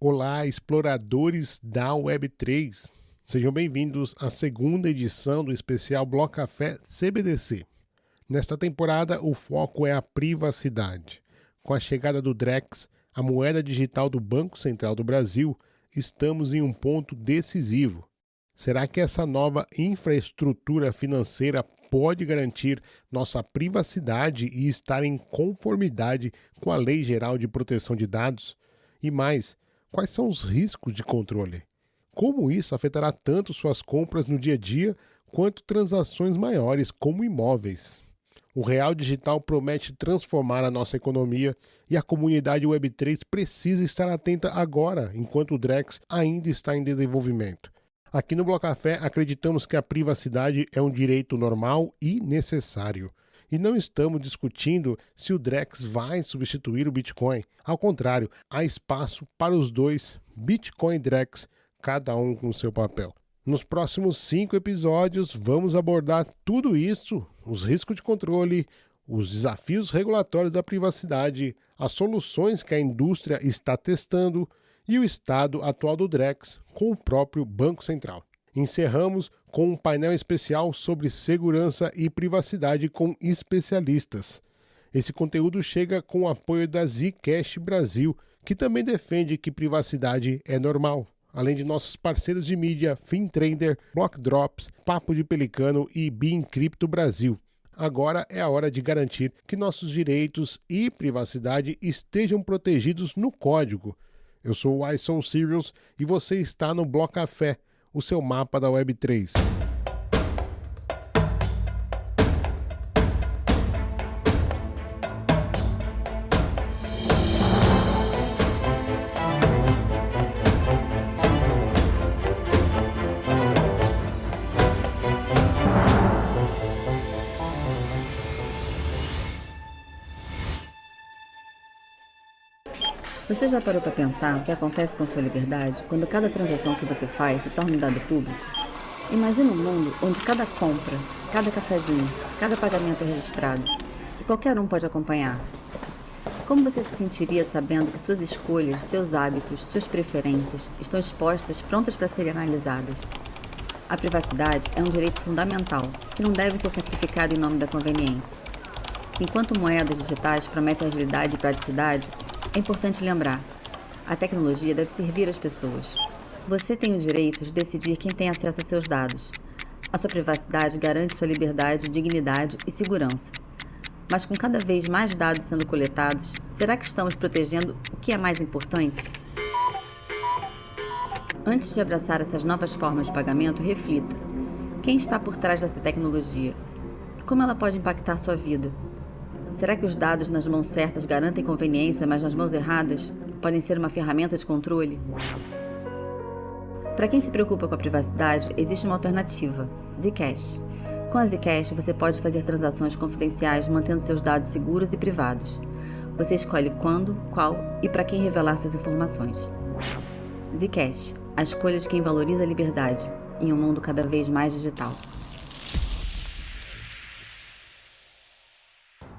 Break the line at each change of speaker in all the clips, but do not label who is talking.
Olá, exploradores da Web3. Sejam bem-vindos à segunda edição do especial Bloco Café CBDC. Nesta temporada, o foco é a privacidade. Com a chegada do Drex, a moeda digital do Banco Central do Brasil, estamos em um ponto decisivo. Será que essa nova infraestrutura financeira pode garantir nossa privacidade e estar em conformidade com a Lei Geral de Proteção de Dados? E mais, quais são os riscos de controle? Como isso afetará tanto suas compras no dia a dia quanto transações maiores como imóveis? O Real Digital promete transformar a nossa economia e a comunidade Web3 precisa estar atenta agora, enquanto o Drex ainda está em desenvolvimento. Aqui no Bloco Café acreditamos que a privacidade é um direito normal e necessário. E não estamos discutindo se o Drex vai substituir o Bitcoin. Ao contrário, há espaço para os dois, Bitcoin e Drex, cada um com seu papel. Nos próximos 5 episódios, vamos abordar tudo isso, os riscos de controle, os desafios regulatórios da privacidade, as soluções que a indústria está testando e o estado atual do Drex com o próprio Banco Central. Encerramos com um painel especial sobre segurança e privacidade com especialistas. Esse conteúdo chega com o apoio da Zcash Brasil, que também defende que privacidade é normal, além de nossos parceiros de mídia FinTrader, BlockDrops, Papo de Pelicano e BeIncrypto Brasil. Agora é a hora de garantir que nossos direitos e privacidade estejam protegidos no código. Eu sou o iSouSerious e você está no Bloco Café, o seu mapa da Web3.
Você já parou para pensar o que acontece com sua liberdade quando cada transação que você faz se torna um dado público? Imagina um mundo onde cada compra, cada cafezinho, cada pagamento é registrado e qualquer um pode acompanhar. Como você se sentiria sabendo que suas escolhas, seus hábitos, suas preferências estão expostas, prontas para serem analisadas? A privacidade é um direito fundamental que não deve ser sacrificado em nome da conveniência. Enquanto moedas digitais prometem agilidade e praticidade, é importante lembrar, a tecnologia deve servir as pessoas. Você tem o direito de decidir quem tem acesso a seus dados. A sua privacidade garante sua liberdade, dignidade e segurança. Mas com cada vez mais dados sendo coletados, será que estamos protegendo o que é mais importante? Antes de abraçar essas novas formas de pagamento, reflita. Quem está por trás dessa tecnologia? Como ela pode impactar sua vida? Será que os dados nas mãos certas garantem conveniência, mas nas mãos erradas podem ser uma ferramenta de controle? Para quem se preocupa com a privacidade, existe uma alternativa, Zcash. Com a Zcash, você pode fazer transações confidenciais mantendo seus dados seguros e privados. Você escolhe quando, qual e para quem revelar suas informações. Zcash, a escolha de quem valoriza a liberdade em um mundo cada vez mais digital.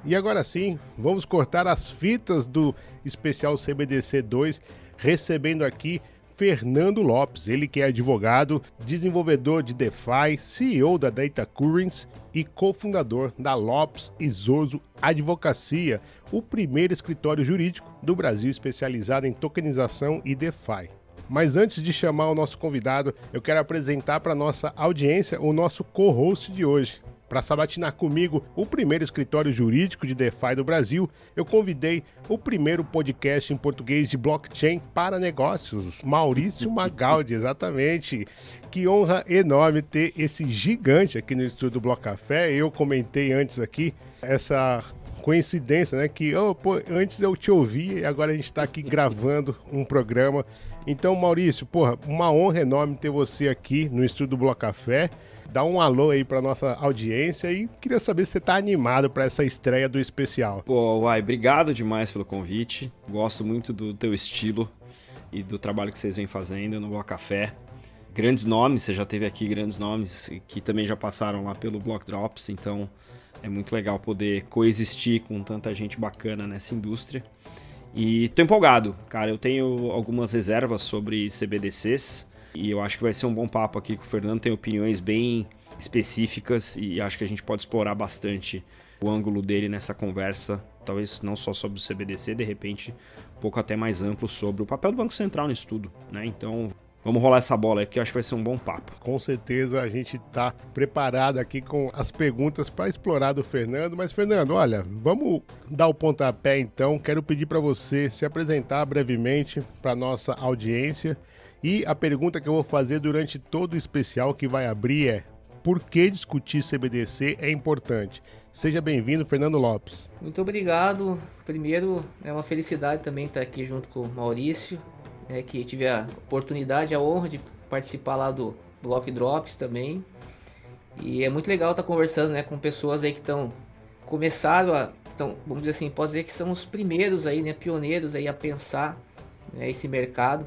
E agora sim, vamos cortar as fitas do especial CBDC 2, recebendo aqui Fernando Lopes, ele que é advogado, desenvolvedor de DeFi, CEO da Data Currents e cofundador da Lopes e Zorzo Advocacia, o primeiro escritório jurídico do Brasil especializado em tokenização e DeFi. Mas antes de chamar o nosso convidado, eu quero apresentar para a nossa audiência o nosso co-host de hoje. Para sabatinar comigo o primeiro escritório jurídico de DeFi do Brasil, eu convidei o primeiro podcast em português de blockchain para negócios, Maurício Magaldi, exatamente. Que honra enorme ter esse gigante aqui no estúdio do Bloco Café. Eu comentei antes aqui essa coincidência, né? Que antes eu te ouvi e agora a gente está aqui gravando um programa. Então, Maurício, uma honra enorme ter você aqui no estúdio do Bloco Café. Dá um alô aí pra nossa audiência e queria saber se você tá animado para essa estreia do especial.
Obrigado demais pelo convite. Gosto muito do teu estilo e do trabalho que vocês vêm fazendo no Bloco Café. Grandes nomes, você já teve aqui grandes nomes que também já passaram lá pelo BlockDrops, então é muito legal poder coexistir com tanta gente bacana nessa indústria. E tô empolgado, cara. Eu tenho algumas reservas sobre CBDCs e eu acho que vai ser um bom papo aqui com o Fernando. Tem opiniões bem específicas e acho que a gente pode explorar bastante o ângulo dele nessa conversa. Talvez não só sobre o CBDC, de repente um pouco até mais amplo sobre o papel do Banco Central nisso tudo, né? Então vamos rolar essa bola aí, porque eu acho que vai ser um bom papo.
Com certeza a gente está preparado aqui com as perguntas para explorar do Fernando. Mas, Fernando, olha, vamos dar o pontapé então. Quero pedir para você se apresentar brevemente para nossa audiência. E a pergunta que eu vou fazer durante todo o especial que vai abrir é: por que discutir CBDC é importante? Seja bem-vindo, Fernando Lopes.
Muito obrigado. Primeiro, é uma felicidade também estar aqui junto com o Maurício, que tive a oportunidade, a honra de participar lá do Block Drops também. E é muito legal estar conversando, com pessoas aí que vamos dizer assim, pode dizer que são os primeiros aí, pioneiros aí a pensar esse mercado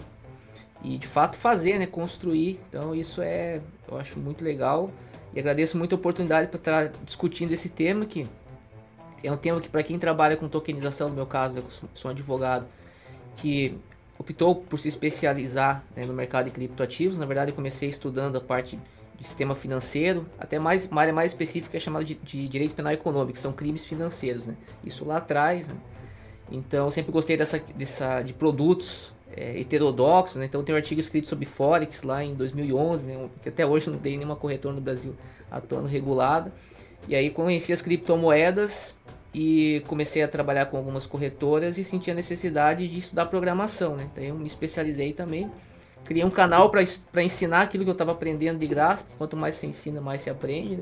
e de fato fazer, construir. Então isso eu acho muito legal e agradeço muito a oportunidade para estar discutindo esse tema, que é um tema que, para quem trabalha com tokenização, no meu caso, eu sou um advogado que optou por se especializar no mercado de criptoativos. Na verdade, eu comecei estudando a parte de sistema financeiro, até uma área mais específica chamada de direito penal econômico, que são crimes financeiros, Isso lá atrás, Então, eu sempre gostei de produtos heterodoxos, Então, tem um artigo escrito sobre Forex lá em 2011, que até hoje não tem nenhuma corretora no Brasil atuando regulada. E aí, conheci as criptomoedas e comecei a trabalhar com algumas corretoras e senti a necessidade de estudar programação, Então eu me especializei também, criei um canal para ensinar aquilo que eu estava aprendendo de graça, porque quanto mais se ensina, mais se aprende,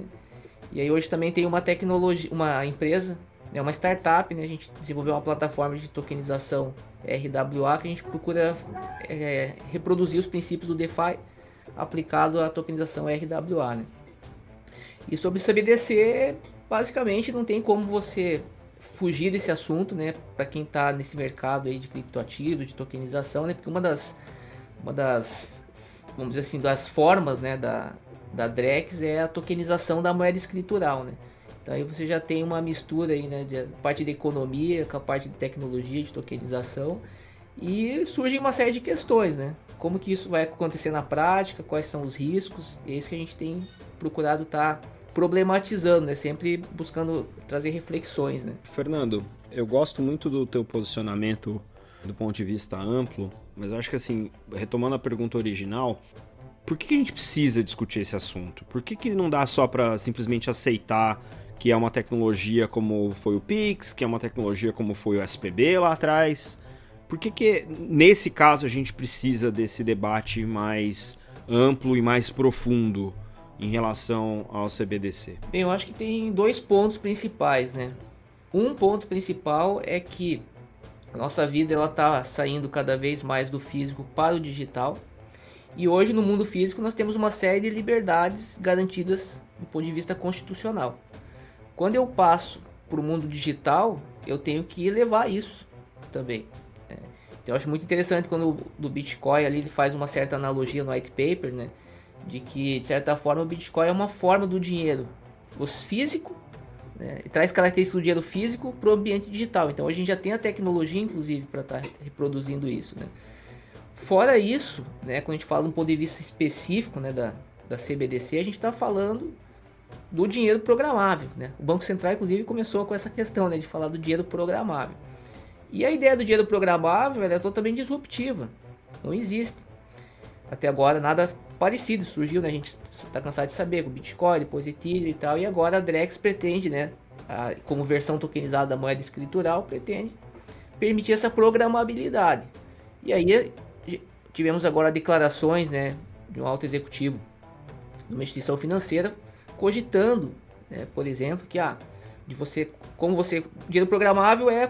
E aí hoje também tem uma tecnologia, uma empresa, uma startup, A gente desenvolveu uma plataforma de tokenização RWA, que a gente procura reproduzir os princípios do DeFi aplicado à tokenização RWA, E sobre o CBDC, basicamente não tem como você fugir desse assunto, para quem está nesse mercado aí de criptoativos, de tokenização, Porque uma das, vamos dizer assim, das formas, da Drex é a tokenização da moeda escritural, Então aí você já tem uma mistura aí, de parte de economia com a parte de tecnologia, de tokenização, e surge uma série de questões, Como que isso vai acontecer na prática, quais são os riscos, é isso que a gente tem procurado estar problematizando, sempre buscando trazer reflexões,
Fernando, eu gosto muito do teu posicionamento do ponto de vista amplo, mas eu acho que assim, retomando a pergunta original, por que a gente precisa discutir esse assunto? Por que não dá só para simplesmente aceitar que é uma tecnologia como foi o Pix, que é uma tecnologia como foi o SPB lá atrás? Por que nesse caso a gente precisa desse debate mais amplo e mais profundo em relação ao CBDC?
Bem, eu acho que tem dois pontos principais, Um ponto principal é que a nossa vida está saindo cada vez mais do físico para o digital. E hoje no mundo físico nós temos uma série de liberdades garantidas do ponto de vista constitucional. Quando eu passo para o mundo digital, eu tenho que levar isso também. Então eu acho muito interessante quando do Bitcoin ali ele faz uma certa analogia no white paper, de que, de certa forma, o Bitcoin é uma forma do dinheiro físico, e traz características do dinheiro físico para o ambiente digital. Então, hoje a gente já tem a tecnologia, inclusive, para estar reproduzindo isso. Fora isso, quando a gente fala de um ponto de vista específico da CBDC, a gente está falando do dinheiro programável. O Banco Central, inclusive, começou com essa questão de falar do dinheiro programável. E a ideia do dinheiro programável é totalmente disruptiva. Não existe. Até agora nada parecido surgiu, A gente está cansado de saber, com o Bitcoin, depois Ethereum e tal. E agora a Drex pretende, como versão tokenizada da moeda escritural, pretende permitir essa programabilidade. E aí tivemos agora declarações, de um alto executivo de uma instituição financeira cogitando, por exemplo, que dinheiro programável é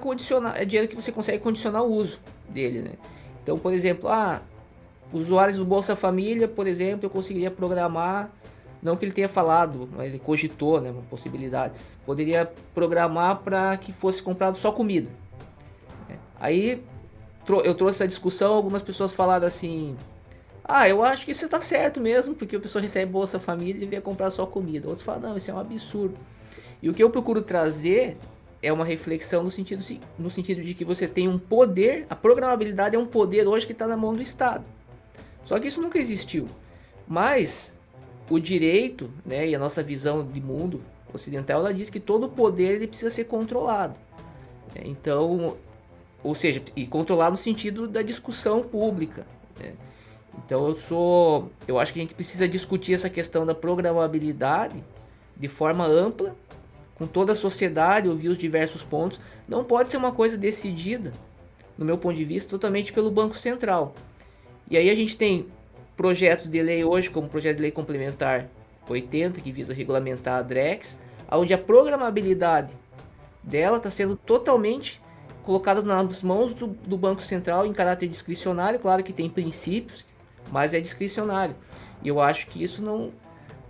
dinheiro que você consegue condicionar o uso dele, Então, por exemplo, usuários do Bolsa Família, por exemplo, eu conseguiria programar, não que ele tenha falado, mas ele cogitou, uma possibilidade. Poderia programar para que fosse comprado só comida. Aí eu trouxe essa discussão, algumas pessoas falaram assim: eu acho que isso está certo mesmo, porque a pessoa recebe Bolsa Família e deveria comprar só comida. Outros falam: não, isso é um absurdo. E o que eu procuro trazer é uma reflexão no sentido de que você tem um poder, a programabilidade é um poder hoje que está na mão do Estado. Só que isso nunca existiu. Mas o direito, né, e a nossa visão de mundo ocidental, ela diz que todo poder ele precisa ser controlado. Então, ou seja, e controlar no sentido da discussão pública, né? Então eu acho que a gente precisa discutir essa questão da programabilidade de forma ampla, com toda a sociedade, ouvir os diversos pontos. Não pode ser uma coisa decidida, no meu ponto de vista, totalmente pelo Banco Central. E aí a gente tem projetos de lei hoje, como o projeto de lei complementar 80, que visa regulamentar a DREX, onde a programabilidade dela está sendo totalmente colocada nas mãos do Banco Central em caráter discricionário. Claro que tem princípios, mas é discricionário. E eu acho que isso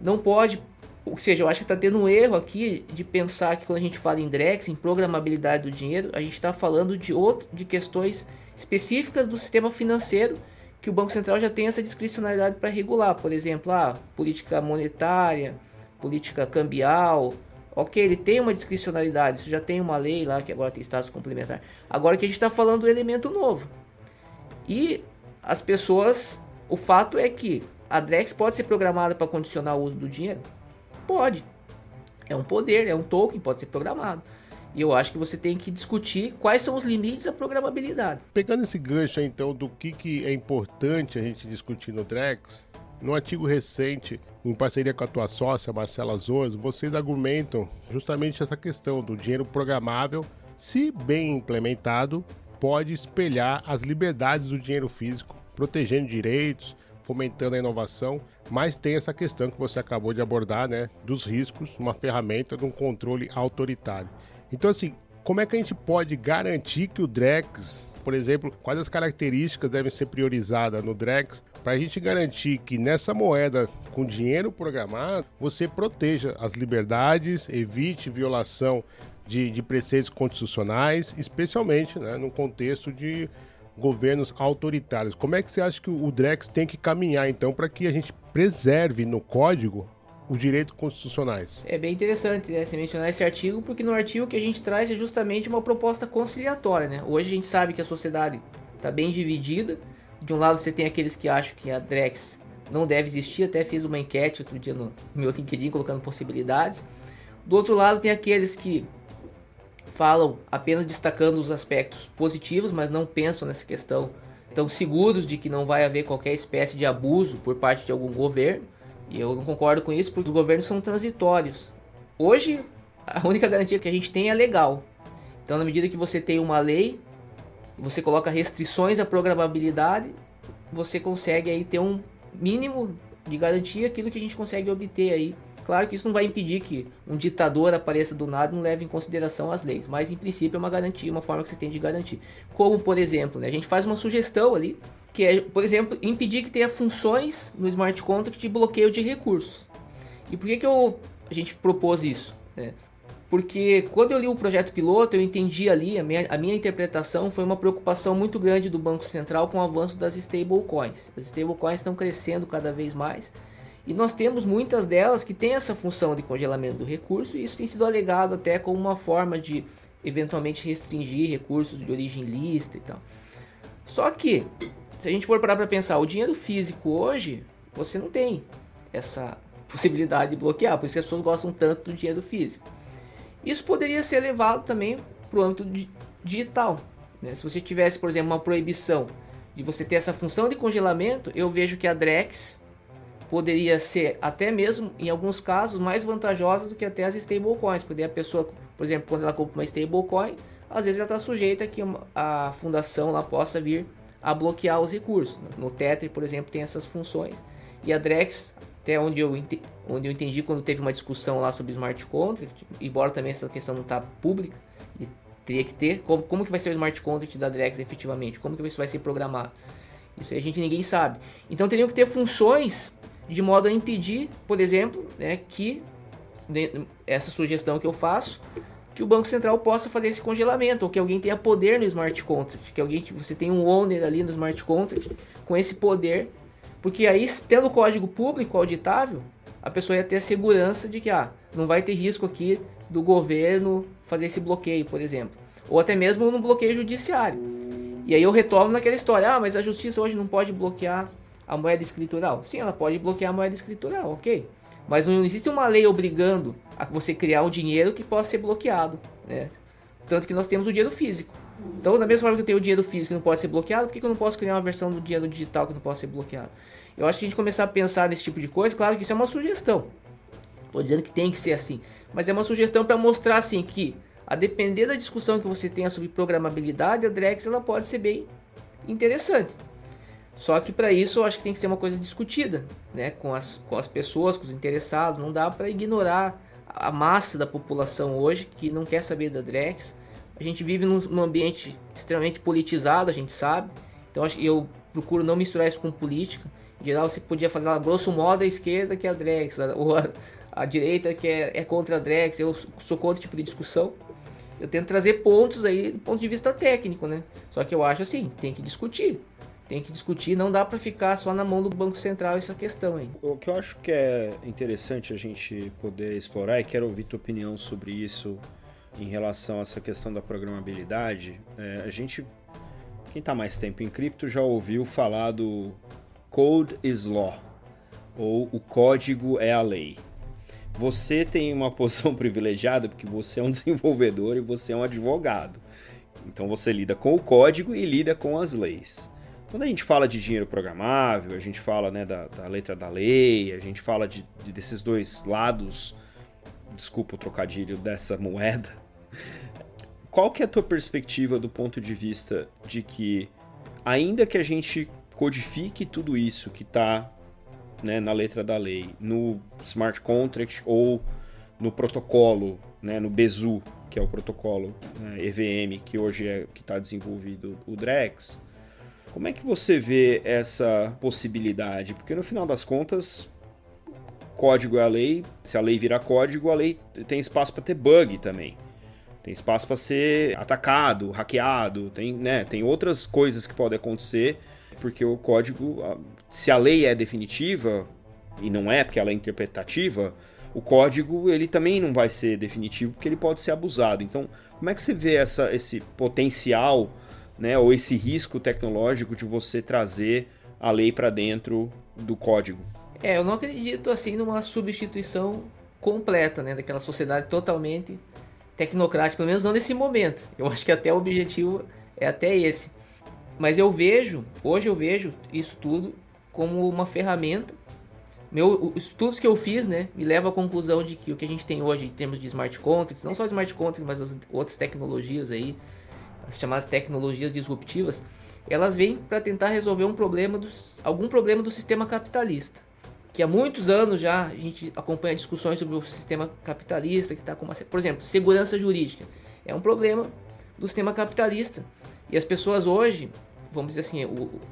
não pode, ou seja, eu acho que está tendo um erro aqui de pensar que quando a gente fala em DREX, em programabilidade do dinheiro, a gente está falando de questões específicas do sistema financeiro, que o Banco Central já tem essa discricionalidade para regular. Por exemplo, política monetária, política cambial. Ok, ele tem uma discricionalidade, isso já tem uma lei lá que agora tem status complementar. Agora que a gente está falando do elemento novo. E as pessoas, o fato é que a DREX pode ser programada para condicionar o uso do dinheiro? Pode. É um poder, é um token, pode ser programado. E eu acho que você tem que discutir quais são os limites da programabilidade.
Pegando esse gancho aí, então, do que é importante a gente discutir no DREX, no artigo recente, em parceria com a tua sócia, Marcela Zoas, vocês argumentam justamente essa questão do dinheiro programável, se bem implementado, pode espelhar as liberdades do dinheiro físico, protegendo direitos, fomentando a inovação, mas tem essa questão que você acabou de abordar, né, dos riscos, uma ferramenta de um controle autoritário. Então, assim, como é que a gente pode garantir que o DREX, por exemplo, quais as características devem ser priorizadas no DREX para a gente garantir que nessa moeda com dinheiro programado, você proteja as liberdades, evite violação de preceitos constitucionais, especialmente, né, no contexto de governos autoritários. Como é que você acha que o DREX tem que caminhar, então, para que a gente preserve no código os direitos constitucionais?
É bem interessante, né, você mencionar esse artigo, porque no artigo que a gente traz é justamente uma proposta conciliatória, né? Hoje a gente sabe que a sociedade está bem dividida. De um lado você tem aqueles que acham que a DREX não deve existir, até fiz uma enquete outro dia no meu LinkedIn colocando possibilidades. Do outro lado tem aqueles que falam apenas destacando os aspectos positivos, mas não pensam nessa questão, estão seguros de que não vai haver qualquer espécie de abuso por parte de algum governo. E eu não concordo com isso, porque os governos são transitórios. Hoje, a única garantia que a gente tem é legal. Então, na medida que você tem uma lei, você coloca restrições à programabilidade, você consegue aí ter um mínimo de garantia, aquilo que a gente consegue obter aí. Claro que isso não vai impedir que um ditador apareça do nada e não leve em consideração as leis, mas em princípio é uma garantia, uma forma que você tem de garantir. Como, por exemplo, né, a gente faz uma sugestão ali, que é, por exemplo, impedir que tenha funções no smart contract de bloqueio de recursos. E por que a gente propôs isso? Porque quando eu li o projeto piloto, eu entendi ali, a minha interpretação foi uma preocupação muito grande do Banco Central com o avanço das stablecoins. As stablecoins estão crescendo cada vez mais, e nós temos muitas delas que têm essa função de congelamento do recurso, e isso tem sido alegado até como uma forma de, eventualmente, restringir recursos de origem lícita e tal. Só que, se a gente for parar para pensar, o dinheiro físico hoje, você não tem essa possibilidade de bloquear, por isso que as pessoas gostam tanto do dinheiro físico. Isso poderia ser levado também para o âmbito digital, né? Se você tivesse, por exemplo, uma proibição de você ter essa função de congelamento, eu vejo que a DREX poderia ser até mesmo, em alguns casos, mais vantajosa do que até as stablecoins, porque a pessoa, por exemplo, quando ela compra uma stablecoin, às vezes ela está sujeita a que a fundação lá possa vir a bloquear os recursos. No Tether, por exemplo, tem essas funções. E a DREX, até onde eu entendi quando teve uma discussão lá sobre smart contract, embora também essa questão não está pública, e teria que ter, como que vai ser o smart contract da DREX efetivamente, como que isso vai ser programado. Isso aí ninguém sabe. Então teriam que ter funções de modo a impedir, por exemplo, né, que essa sugestão que eu faço, que o Banco Central possa fazer esse congelamento, ou que alguém tenha poder no smart contract, que você tenha um owner ali no smart contract com esse poder, porque aí, tendo o código público auditável, a pessoa ia ter a segurança de que não vai ter risco aqui do governo fazer esse bloqueio, por exemplo. Ou até mesmo no bloqueio judiciário. E aí eu retorno naquela história, mas a justiça hoje não pode bloquear a moeda escritural. Sim, ela pode bloquear a moeda escritural, ok. Mas não existe uma lei obrigando a você criar um dinheiro que possa ser bloqueado, né? Tanto que nós temos o dinheiro físico. Então, da mesma forma que eu tenho o dinheiro físico que não pode ser bloqueado, por que eu não posso criar uma versão do dinheiro digital que não pode ser bloqueado? Eu acho que a gente começar a pensar nesse tipo de coisa, claro que isso é uma sugestão. Estou dizendo que tem que ser assim. Mas é uma sugestão para mostrar assim que, a depender da discussão que você tenha sobre programabilidade, a Drex ela pode ser bem interessante. Só que para isso eu acho que tem que ser uma coisa discutida, né, com as pessoas, com os interessados. Não dá para ignorar a massa da população hoje que não quer saber da Drex. A gente vive num ambiente extremamente politizado, a gente sabe. Então eu procuro não misturar isso com política. Em geral você podia fazer grosso modo a esquerda que é a Drex, ou a direita que é contra a Drex. Eu sou contra esse tipo de discussão. Eu tento trazer pontos aí do ponto de vista técnico, né? Só que eu acho assim, tem que discutir. Tem que discutir, não dá para ficar só na mão do Banco Central essa questão aí.
O que eu acho que é interessante a gente poder explorar, e quero ouvir tua opinião sobre isso em relação a essa questão da programabilidade, quem está mais tempo em cripto já ouviu falar do Code is Law, ou o código é a lei. Você tem uma posição privilegiada porque você é um desenvolvedor e você é um advogado. Então você lida com o código e lida com as leis. Quando a gente fala de dinheiro programável, a gente fala, né, da letra da lei, a gente fala desses dois lados, desculpa o trocadilho, dessa moeda. Qual que é a tua perspectiva do ponto de vista de que, ainda que a gente codifique tudo isso que está, né, na letra da lei, no smart contract ou no protocolo, né, no Besu, que é o protocolo, né, EVM, que hoje é que está desenvolvido o Drex, como é que você vê essa possibilidade? Porque no final das contas, código é a lei, se a lei virar código, a lei tem espaço para ter bug também. Tem espaço para ser atacado, hackeado, tem outras coisas que podem acontecer, porque o código, se a lei é definitiva, e não é porque ela é interpretativa, o código ele também não vai ser definitivo porque ele pode ser abusado. Então, como é que você vê esse potencial, né, ou esse risco tecnológico de você trazer a lei para dentro do código?
Eu não acredito assim numa substituição completa, né, daquela sociedade totalmente tecnocrática, pelo menos não nesse momento. Eu acho que até o objetivo é até esse. Mas hoje eu vejo isso tudo como uma ferramenta. Os estudos que eu fiz, né, me levam à conclusão de que o que a gente tem hoje em termos de smart contracts, não só smart contracts, mas as outras tecnologias aí, as chamadas tecnologias disruptivas, elas vêm para tentar resolver algum problema do sistema capitalista. Que há muitos anos já a gente acompanha discussões sobre o sistema capitalista, que está com por exemplo, segurança jurídica. É um problema do sistema capitalista. E as pessoas hoje, vamos dizer assim,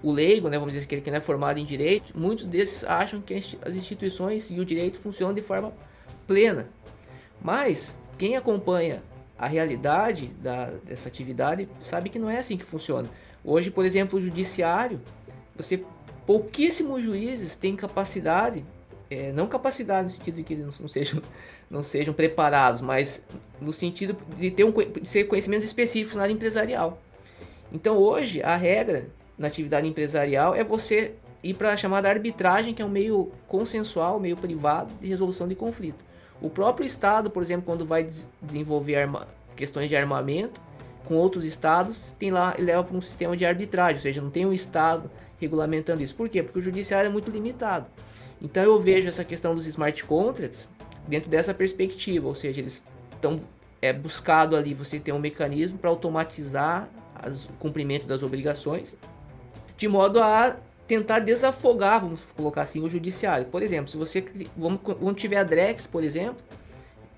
o leigo, né, vamos dizer que não é formado em direito, muitos desses acham que as instituições e o direito funcionam de forma plena. Mas quem acompanha a realidade dessa atividade sabe que não é assim que funciona. Hoje, por exemplo, o judiciário, pouquíssimos juízes têm capacidade, não capacidade no sentido de que eles não sejam preparados, mas no sentido de ser conhecimentos específicos na área empresarial. Então hoje a regra na atividade empresarial é você ir para a chamada arbitragem, que é um meio consensual, meio privado de resolução de conflito. O próprio Estado, por exemplo, quando vai desenvolver questões de armamento com outros estados, tem lá e leva para um sistema de arbitragem, ou seja, não tem um Estado regulamentando isso. Por quê? Porque o judiciário é muito limitado. Então eu vejo essa questão dos smart contracts dentro dessa perspectiva, ou seja, eles estão buscado ali você ter um mecanismo para automatizar o cumprimento das obrigações, de modo a tentar desafogar, vamos colocar assim, o judiciário. Por exemplo, se você quando tiver a Drex, por exemplo,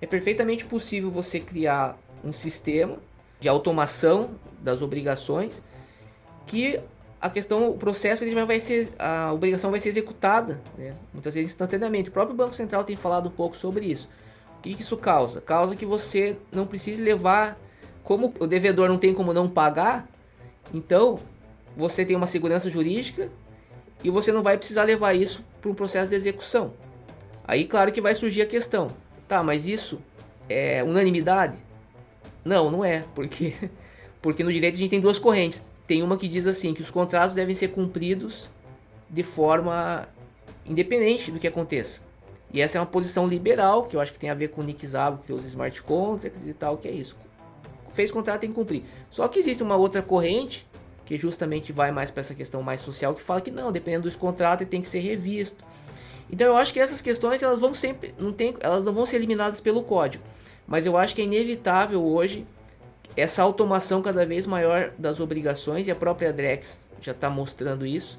é perfeitamente possível você criar um sistema de automação das obrigações que o processo a obrigação vai ser executada, né, muitas vezes instantaneamente. O próprio Banco Central tem falado um pouco sobre isso. O que isso causa? Causa que você não precise levar, como o devedor não tem como não pagar, então você tem uma segurança jurídica e você não vai precisar levar isso para um processo de execução. Aí claro que vai surgir a questão, tá, mas isso é unanimidade? Não é, porque no direito a gente tem duas correntes. Tem uma que diz assim, que os contratos devem ser cumpridos de forma independente do que aconteça. E essa é uma posição liberal, que eu acho que tem a ver com o Nick Szabo, que tem os smart contracts e tal, que é isso. Fez contrato, tem que cumprir. Só que existe uma outra corrente, que justamente vai mais para essa questão mais social, que fala que não, dependendo dos contratos, ele tem que ser revisto. Então eu acho que essas questões, elas vão sempre, elas não vão ser eliminadas pelo código. Mas eu acho que é inevitável hoje essa automação cada vez maior das obrigações, e a própria Drex já está mostrando isso.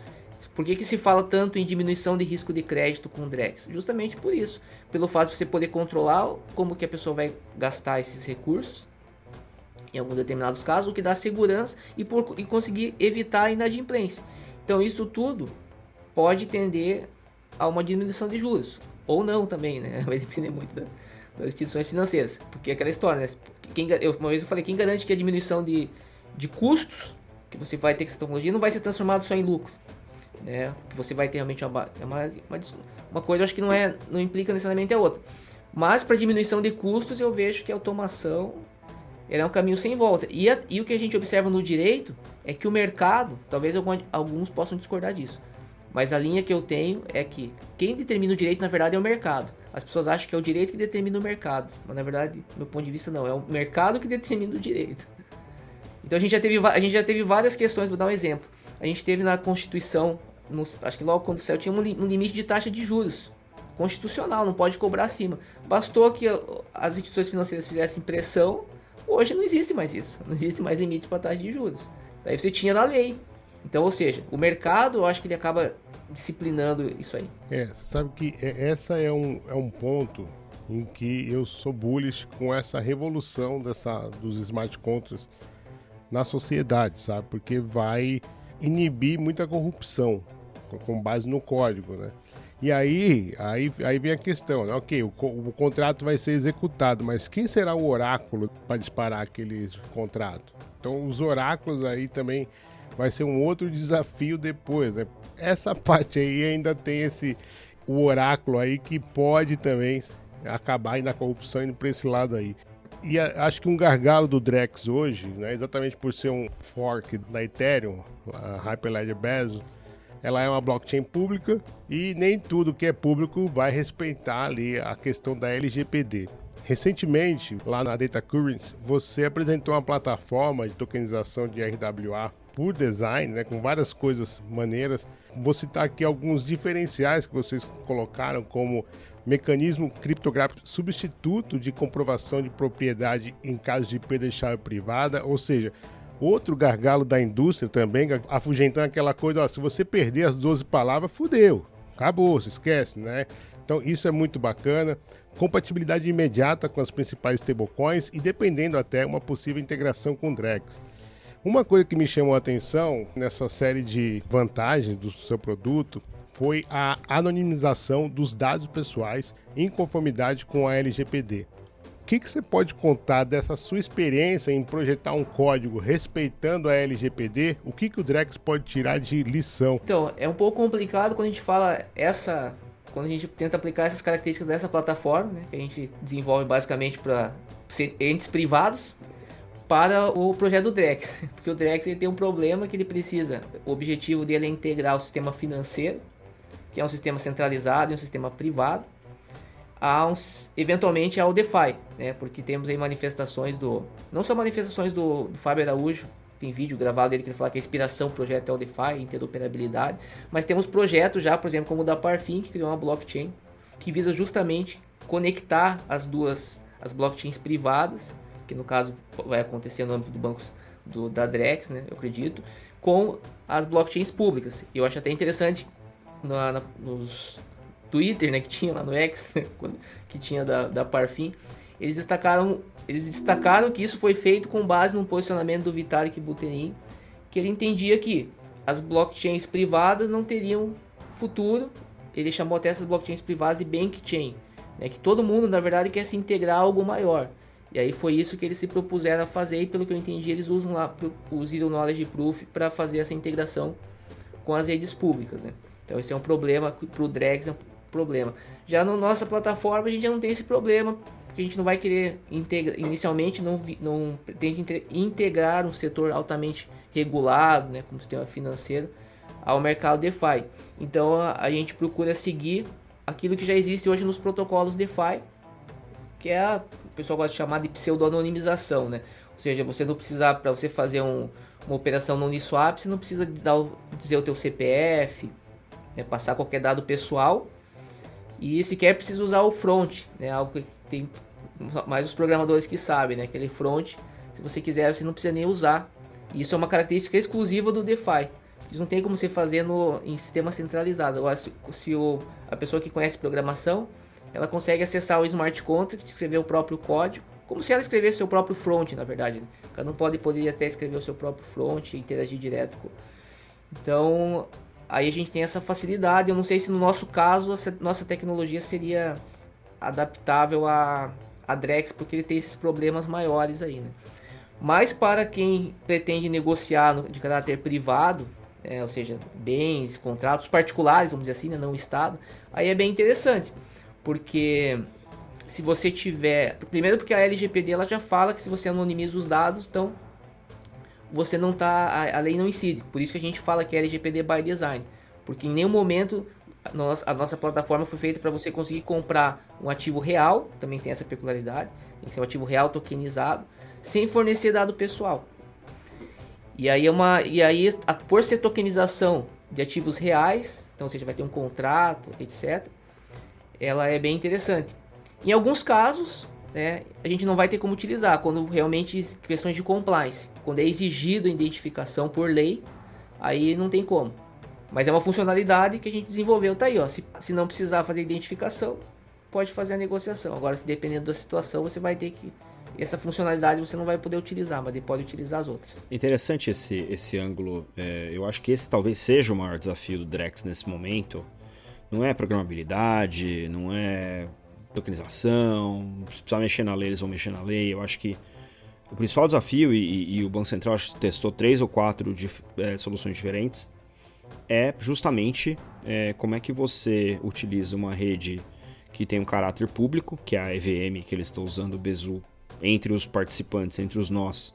Por que se fala tanto em diminuição de risco de crédito com o Drex? Justamente por isso, pelo fato de você poder controlar como que a pessoa vai gastar esses recursos, em alguns determinados casos, o que dá segurança e conseguir evitar a inadimplência. Então isso tudo pode tender a uma diminuição de juros, ou não também, né? Vai depender muito das instituições financeiras, porque é aquela história, né? Uma vez eu falei, quem garante que a diminuição de custos que você vai ter com essa tecnologia não vai ser transformado só em lucro, né? Que você vai ter realmente uma coisa, eu acho que não implica necessariamente a outra, mas para diminuição de custos eu vejo que a automação é um caminho sem volta, e o que a gente observa no direito é que o mercado, talvez alguns possam discordar disso, mas a linha que eu tenho é que quem determina o direito, na verdade, é o mercado. As pessoas acham que é o direito que determina o mercado. Mas, na verdade, do meu ponto de vista, não. É o mercado que determina o direito. Então, a gente já teve várias questões. Vou dar um exemplo. A gente teve na Constituição, acho que logo quando saiu, tinha um limite de taxa de juros. Constitucional, não pode cobrar acima. Bastou que as instituições financeiras fizessem pressão. Hoje não existe mais isso. Não existe mais limite para taxa de juros. Daí você tinha na lei. Então, ou seja, o mercado, eu acho que ele acaba disciplinando isso aí.
Sabe que essa é um ponto em que eu sou bullish com essa revolução dos smart contracts na sociedade, sabe? Porque vai inibir muita corrupção com base no código, né? E aí vem a questão, né? Ok, o contrato vai ser executado, mas quem será o oráculo para disparar aquele contrato? Então, os oráculos aí também vai ser um outro desafio depois, né? Essa parte aí ainda tem o oráculo aí que pode também acabar indo na corrupção indo para esse lado aí. E acho que um gargalo do Drex hoje, né, exatamente por ser um fork da Ethereum, a Hyperledger Bezo, ela é uma blockchain pública e nem tudo que é público vai respeitar ali a questão da LGPD. Recentemente, lá na Data Currency, você apresentou uma plataforma de tokenização de RWA por design, né, com várias coisas maneiras. Vou citar aqui alguns diferenciais que vocês colocaram, como mecanismo criptográfico substituto de comprovação de propriedade em caso de perda de chave privada, ou seja, outro gargalo da indústria também, afugentando aquela coisa, ó, se você perder as 12 palavras, fudeu, acabou, se esquece, né? Então isso é muito bacana. Compatibilidade imediata com as principais stablecoins e dependendo até uma possível integração com Drex. Uma coisa que me chamou a atenção nessa série de vantagens do seu produto foi a anonimização dos dados pessoais em conformidade com a LGPD. O que você pode contar dessa sua experiência em projetar um código respeitando a LGPD? O que o Drex pode tirar de lição?
Então, é um pouco complicado quando a gente fala quando a gente tenta aplicar essas características dessa plataforma, né, que a gente desenvolve basicamente para entes privados, para o projeto do Drex, porque o Drex ele tem um problema que ele precisa, o objetivo dele é integrar o sistema financeiro, que é um sistema centralizado e um sistema privado, eventualmente ao DeFi, né, porque temos aí manifestações não só manifestações do Fábio Araújo, tem vídeo gravado dele que ele fala que a inspiração do projeto é o DeFi, interoperabilidade, mas temos projetos já, por exemplo, como o da Parfin, que criou uma blockchain, que visa justamente conectar as blockchains privadas, que no caso vai acontecer no âmbito do banco da Drex, né, eu acredito, com as blockchains públicas. Eu acho até interessante nos Twitter, né, que tinha lá no X, né, que tinha da Parfin, eles destacaram que isso foi feito com base num posicionamento do Vitalik Buterin, que ele entendia que as blockchains privadas não teriam futuro. Ele chamou até essas blockchains privadas de bank chain, né, que todo mundo na verdade quer se integrar a algo maior. E aí foi isso que eles se propuseram a fazer, e pelo que eu entendi eles usam lá o Zero Knowledge Proof para fazer essa integração com as redes públicas, né? Então esse é um problema, para o Drex é um problema. Já na nossa plataforma a gente já não tem esse problema, porque a gente não vai querer inicialmente não pretende integrar um setor altamente regulado, né, como sistema financeiro, ao mercado DeFi. Então a gente procura seguir aquilo que já existe hoje nos protocolos DeFi, que é o pessoal gosta de chamar de pseudo-anonimização, né? Ou seja, você não precisa, para você fazer uma operação no Uniswap, você não precisa dizer o teu CPF, né, passar qualquer dado pessoal, e sequer precisa usar o front, né, algo que tem mais os programadores que sabem, né, aquele front, se você quiser, você não precisa nem usar. E isso é uma característica exclusiva do DeFi. Isso não tem como você fazer em sistemas centralizados. Agora, a pessoa que conhece programação, ela consegue acessar o smart contract, escrever o próprio código, como se ela escrevesse o seu próprio front, na verdade. Né? Cada um poderia até escrever o seu próprio front e interagir direto com... Então, aí a gente tem essa facilidade. Eu não sei se no nosso caso, nossa tecnologia seria adaptável a Drex, porque ele tem esses problemas maiores aí, né? Mas para quem pretende negociar de caráter privado, ou seja, bens, contratos particulares, vamos dizer assim, né, não o Estado, aí é bem interessante, porque se você tiver... Primeiro porque a LGPD ela já fala que se você anonimiza os dados, então você não tá... A lei não incide. Por isso que a gente fala que é LGPD by design, porque em nenhum momento a nossa plataforma foi feita para você conseguir comprar um ativo real, também tem essa peculiaridade, tem que ser um ativo real tokenizado, sem fornecer dado pessoal. E aí, por ser tokenização de ativos reais, então você vai ter um contrato, etc., ela é bem interessante. Em alguns casos, né, a gente não vai ter como utilizar, quando realmente questões de compliance, quando é exigido a identificação por lei, aí não tem como. Mas é uma funcionalidade que a gente desenvolveu, tá aí, ó. Se não precisar fazer identificação, pode fazer a negociação. Agora, se dependendo da situação, você vai ter que... Essa funcionalidade você não vai poder utilizar, mas pode utilizar as outras.
Interessante esse ângulo. Eu acho que esse talvez seja o maior desafio do Drex nesse momento. Não é programabilidade, não é tokenização. Se precisar mexer na lei, eles vão mexer na lei. Eu acho que o principal desafio, e o Banco Central testou 3 ou 4 soluções diferentes, é justamente como é que você utiliza uma rede que tem um caráter público, que é a EVM, que eles estão usando o Besu. Entre os participantes, entre os nós,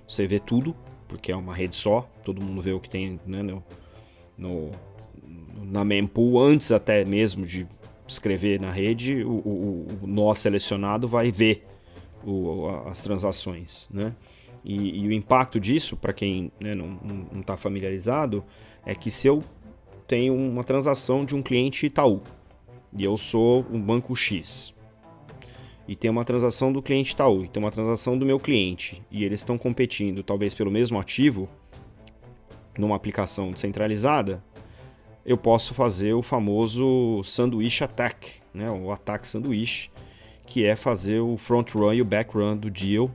você vê tudo, porque é uma rede só, todo mundo vê o que tem, né, na mempool, antes até mesmo de escrever na rede, o nó selecionado vai ver as transações, né? E o impacto disso, para quem, né, não está familiarizado, é que se eu tenho uma transação de um cliente Itaú, e eu sou um banco X, e tem uma transação do cliente Itaú, e tem uma transação do meu cliente, e eles estão competindo talvez pelo mesmo ativo, numa aplicação descentralizada, eu posso fazer o famoso sanduíche attack, né? O ataque sanduíche, que é fazer o front run e o back run do deal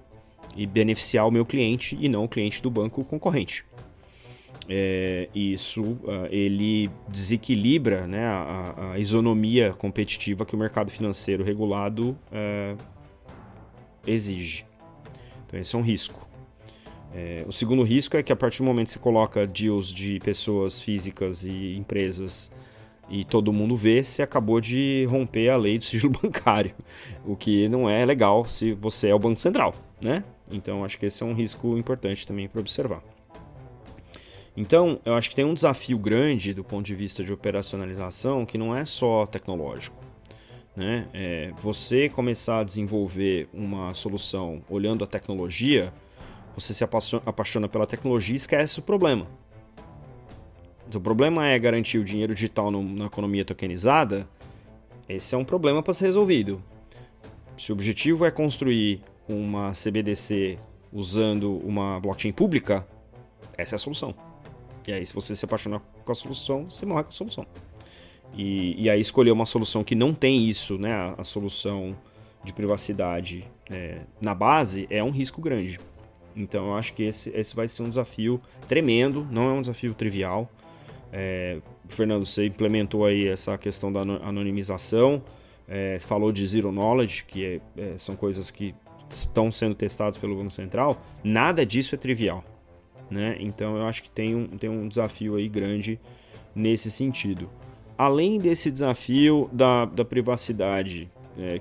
e beneficiar o meu cliente e não o cliente do banco concorrente. Isso ele desequilibra, né, a isonomia competitiva que o mercado financeiro regulado exige. Então esse é um risco. O segundo risco é que a partir do momento que você coloca deals de pessoas físicas e empresas e todo mundo vê, você acabou de romper a lei do sigilo bancário, o que não é legal se você é o Banco Central, né? Então acho que esse é um risco importante também para observar. Então, eu acho que tem um desafio grande do ponto de vista de operacionalização que não é só tecnológico, né? Você começar a desenvolver uma solução olhando a tecnologia, você se apaixona pela tecnologia e esquece o problema. Se o problema é garantir o dinheiro digital na economia tokenizada, esse é um problema para ser resolvido. Se o objetivo é construir uma CBDC usando uma blockchain pública, essa é a solução. E aí, se você se apaixonar com a solução, você morre com a solução. E aí, escolher uma solução que não tem isso, né, a solução de privacidade na base, é um risco grande. Então, eu acho que esse vai ser um desafio tremendo, não é um desafio trivial. Fernando, você implementou aí essa questão da anonimização, falou de Zero Knowledge, que são coisas que estão sendo testadas pelo Banco Central. Nada disso é trivial, né? Então eu acho que tem um desafio aí grande nesse sentido. Além desse desafio da privacidade,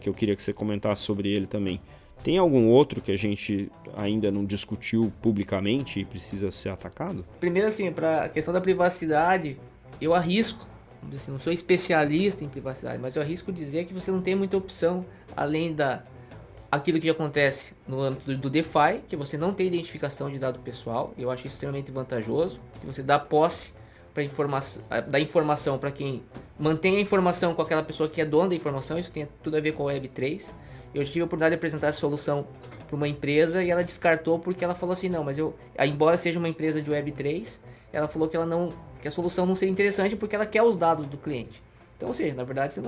que eu queria que você comentasse sobre ele também. Tem algum outro que a gente ainda não discutiu publicamente e precisa ser atacado?
Primeiro, assim, para a questão da privacidade, eu arrisco, assim, não sou especialista em privacidade, mas eu arrisco dizer que você não tem muita opção além aquilo que acontece no âmbito do DeFi, que você não tem identificação de dado pessoal. Eu acho extremamente vantajoso, que você dá posse da informação para quem mantém a informação com aquela pessoa que é dona da informação. Isso tem tudo a ver com a Web3. Eu tive a oportunidade de apresentar essa solução para uma empresa e ela descartou porque ela falou assim, não, mas embora seja uma empresa de Web3, ela falou que a solução não seria interessante porque ela quer os dados do cliente. Então, ou seja, na verdade você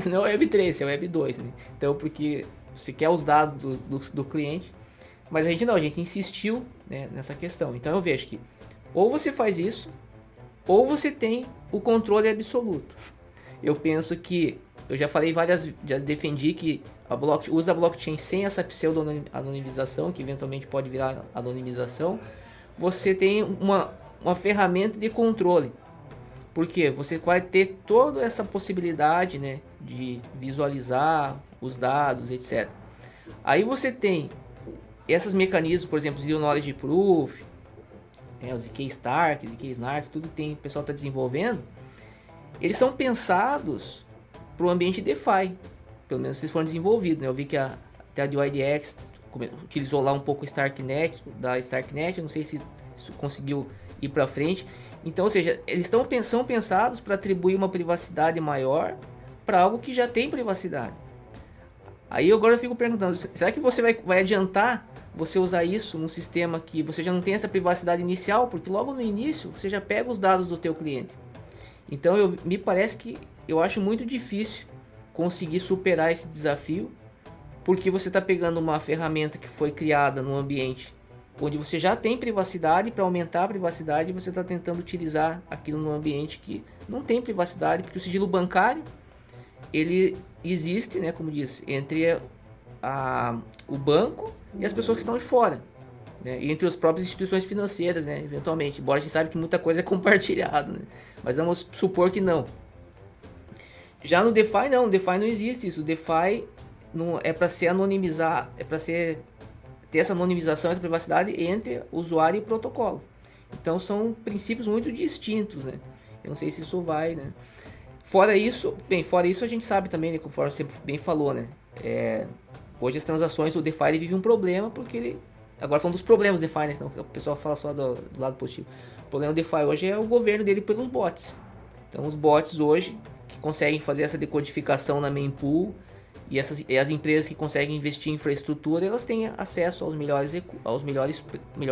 não é Web3, você é Web2, né? Então, porque você quer os dados do cliente, mas a gente insistiu, né, nessa questão. Então eu vejo que ou você faz isso, ou você tem o controle absoluto. Eu penso que, eu já defendi que o uso da blockchain sem essa pseudo-anonimização, que eventualmente pode virar anonimização, você tem uma ferramenta de controle. Porque você vai ter toda essa possibilidade, né, de visualizar os dados, etc. Aí você tem esses mecanismos, por exemplo, Zero Knowledge Proof, o zk-Stark, zk-Snark, tudo que o pessoal está desenvolvendo, eles são pensados para o ambiente DeFi, pelo menos eles foram desenvolvidos, né? Eu vi que até a DYDX utilizou lá um pouco o Starknet, eu não sei se isso conseguiu ir para frente. Então, ou seja, eles são pensados para atribuir uma privacidade maior para algo que já tem privacidade. Aí agora eu fico perguntando, será que você vai adiantar você usar isso num sistema que você já não tem essa privacidade inicial? Porque logo no início você já pega os dados do teu cliente. Então me parece que eu acho muito difícil conseguir superar esse desafio, porque você está pegando uma ferramenta que foi criada num ambiente onde você já tem privacidade, para aumentar a privacidade você está tentando utilizar aquilo num ambiente que não tem privacidade, porque o sigilo bancário ele existe, né, como disse, entre o banco e as pessoas que estão de fora, né, e entre as próprias instituições financeiras, né, eventualmente, embora a gente sabe que muita coisa é compartilhada, né, mas vamos supor que não. Já no DeFi não, DeFi não existe isso. O DeFi não é para ser anonimizar, ter essa anonimização, essa privacidade entre usuário e protocolo. Então são princípios muito distintos, né? Eu não sei se isso vai, né? Fora isso a gente sabe também, né, conforme você bem falou, né? Hoje as transações, o DeFi ele vive um problema porque agora falando dos problemas do DeFi, né? Então, o pessoal fala só do lado positivo. O problema do DeFi hoje é o governo dele pelos bots. Então os bots hoje que conseguem fazer essa decodificação na mempool e as empresas que conseguem investir em infraestrutura, elas têm acesso aos melhor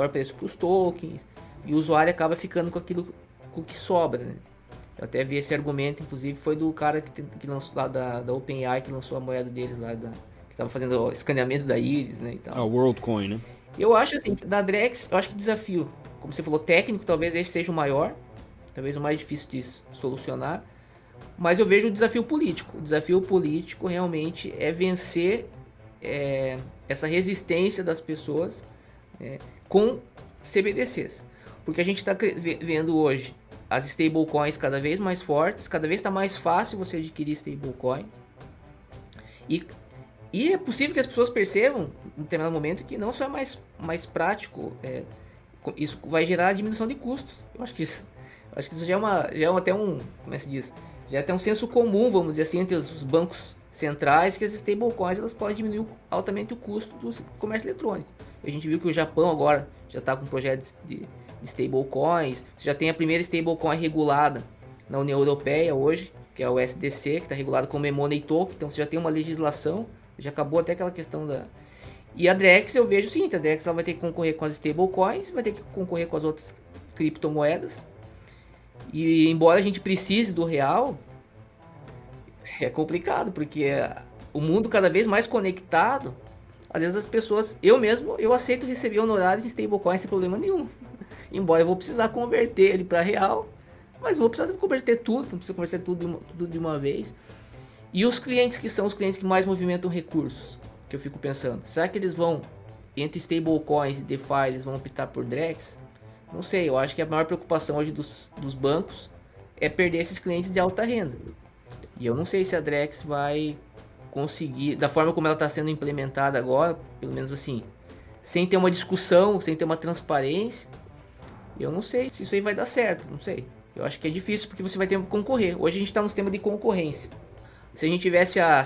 preço para os tokens, e o usuário acaba ficando com aquilo com que sobra, né? Eu até vi esse argumento, inclusive foi do cara que lançou lá da OpenAI, que lançou a moeda deles lá, que estava fazendo o escaneamento da íris, né, e tal.
O WorldCoin, né?
Eu acho assim, da Drex, eu acho que o desafio, como você falou, técnico, talvez esse seja o maior, talvez o mais difícil de solucionar. Mas eu vejo o desafio político. O desafio político realmente é vencer essa resistência das pessoas com CBDCs. Porque a gente está vendo hoje as stablecoins cada vez mais fortes, cada vez está mais fácil você adquirir stablecoin. E é possível que as pessoas percebam, em determinado momento, que não só é mais prático, isso vai gerar diminuição de custos. Eu acho que isso já é até um, como é que se diz? Já tem um senso comum, vamos dizer assim, entre os bancos centrais, que as stablecoins elas podem diminuir altamente o custo do comércio eletrônico. A gente viu que o Japão agora já está com projetos de stablecoins, já tem a primeira stablecoin regulada na União Europeia hoje, que é o SDC, que está regulado como e-money token, então você já tem uma legislação, já acabou até aquela questão da... E a Drex, eu vejo o seguinte, a Drex ela vai ter que concorrer com as stablecoins, vai ter que concorrer com as outras criptomoedas. E embora a gente precise do real, é complicado, porque o mundo cada vez mais conectado, às vezes as pessoas, eu aceito receber honorários em stablecoin sem problema nenhum. Embora eu vou precisar converter ele para real, mas vou precisar converter tudo, não precisa converter tudo de uma vez. E os clientes que são os clientes que mais movimentam recursos, que eu fico pensando, será que eles vão, entre stablecoins e DeFi, eles vão optar por Drex? Não sei, eu acho que a maior preocupação hoje dos bancos é perder esses clientes de alta renda. E eu não sei se a Drex vai conseguir, da forma como ela está sendo implementada agora, pelo menos assim, sem ter uma discussão, sem ter uma transparência, eu não sei se isso aí vai dar certo, não sei. Eu acho que é difícil porque você vai ter que concorrer. Hoje a gente está no sistema de concorrência. Se a gente tivesse há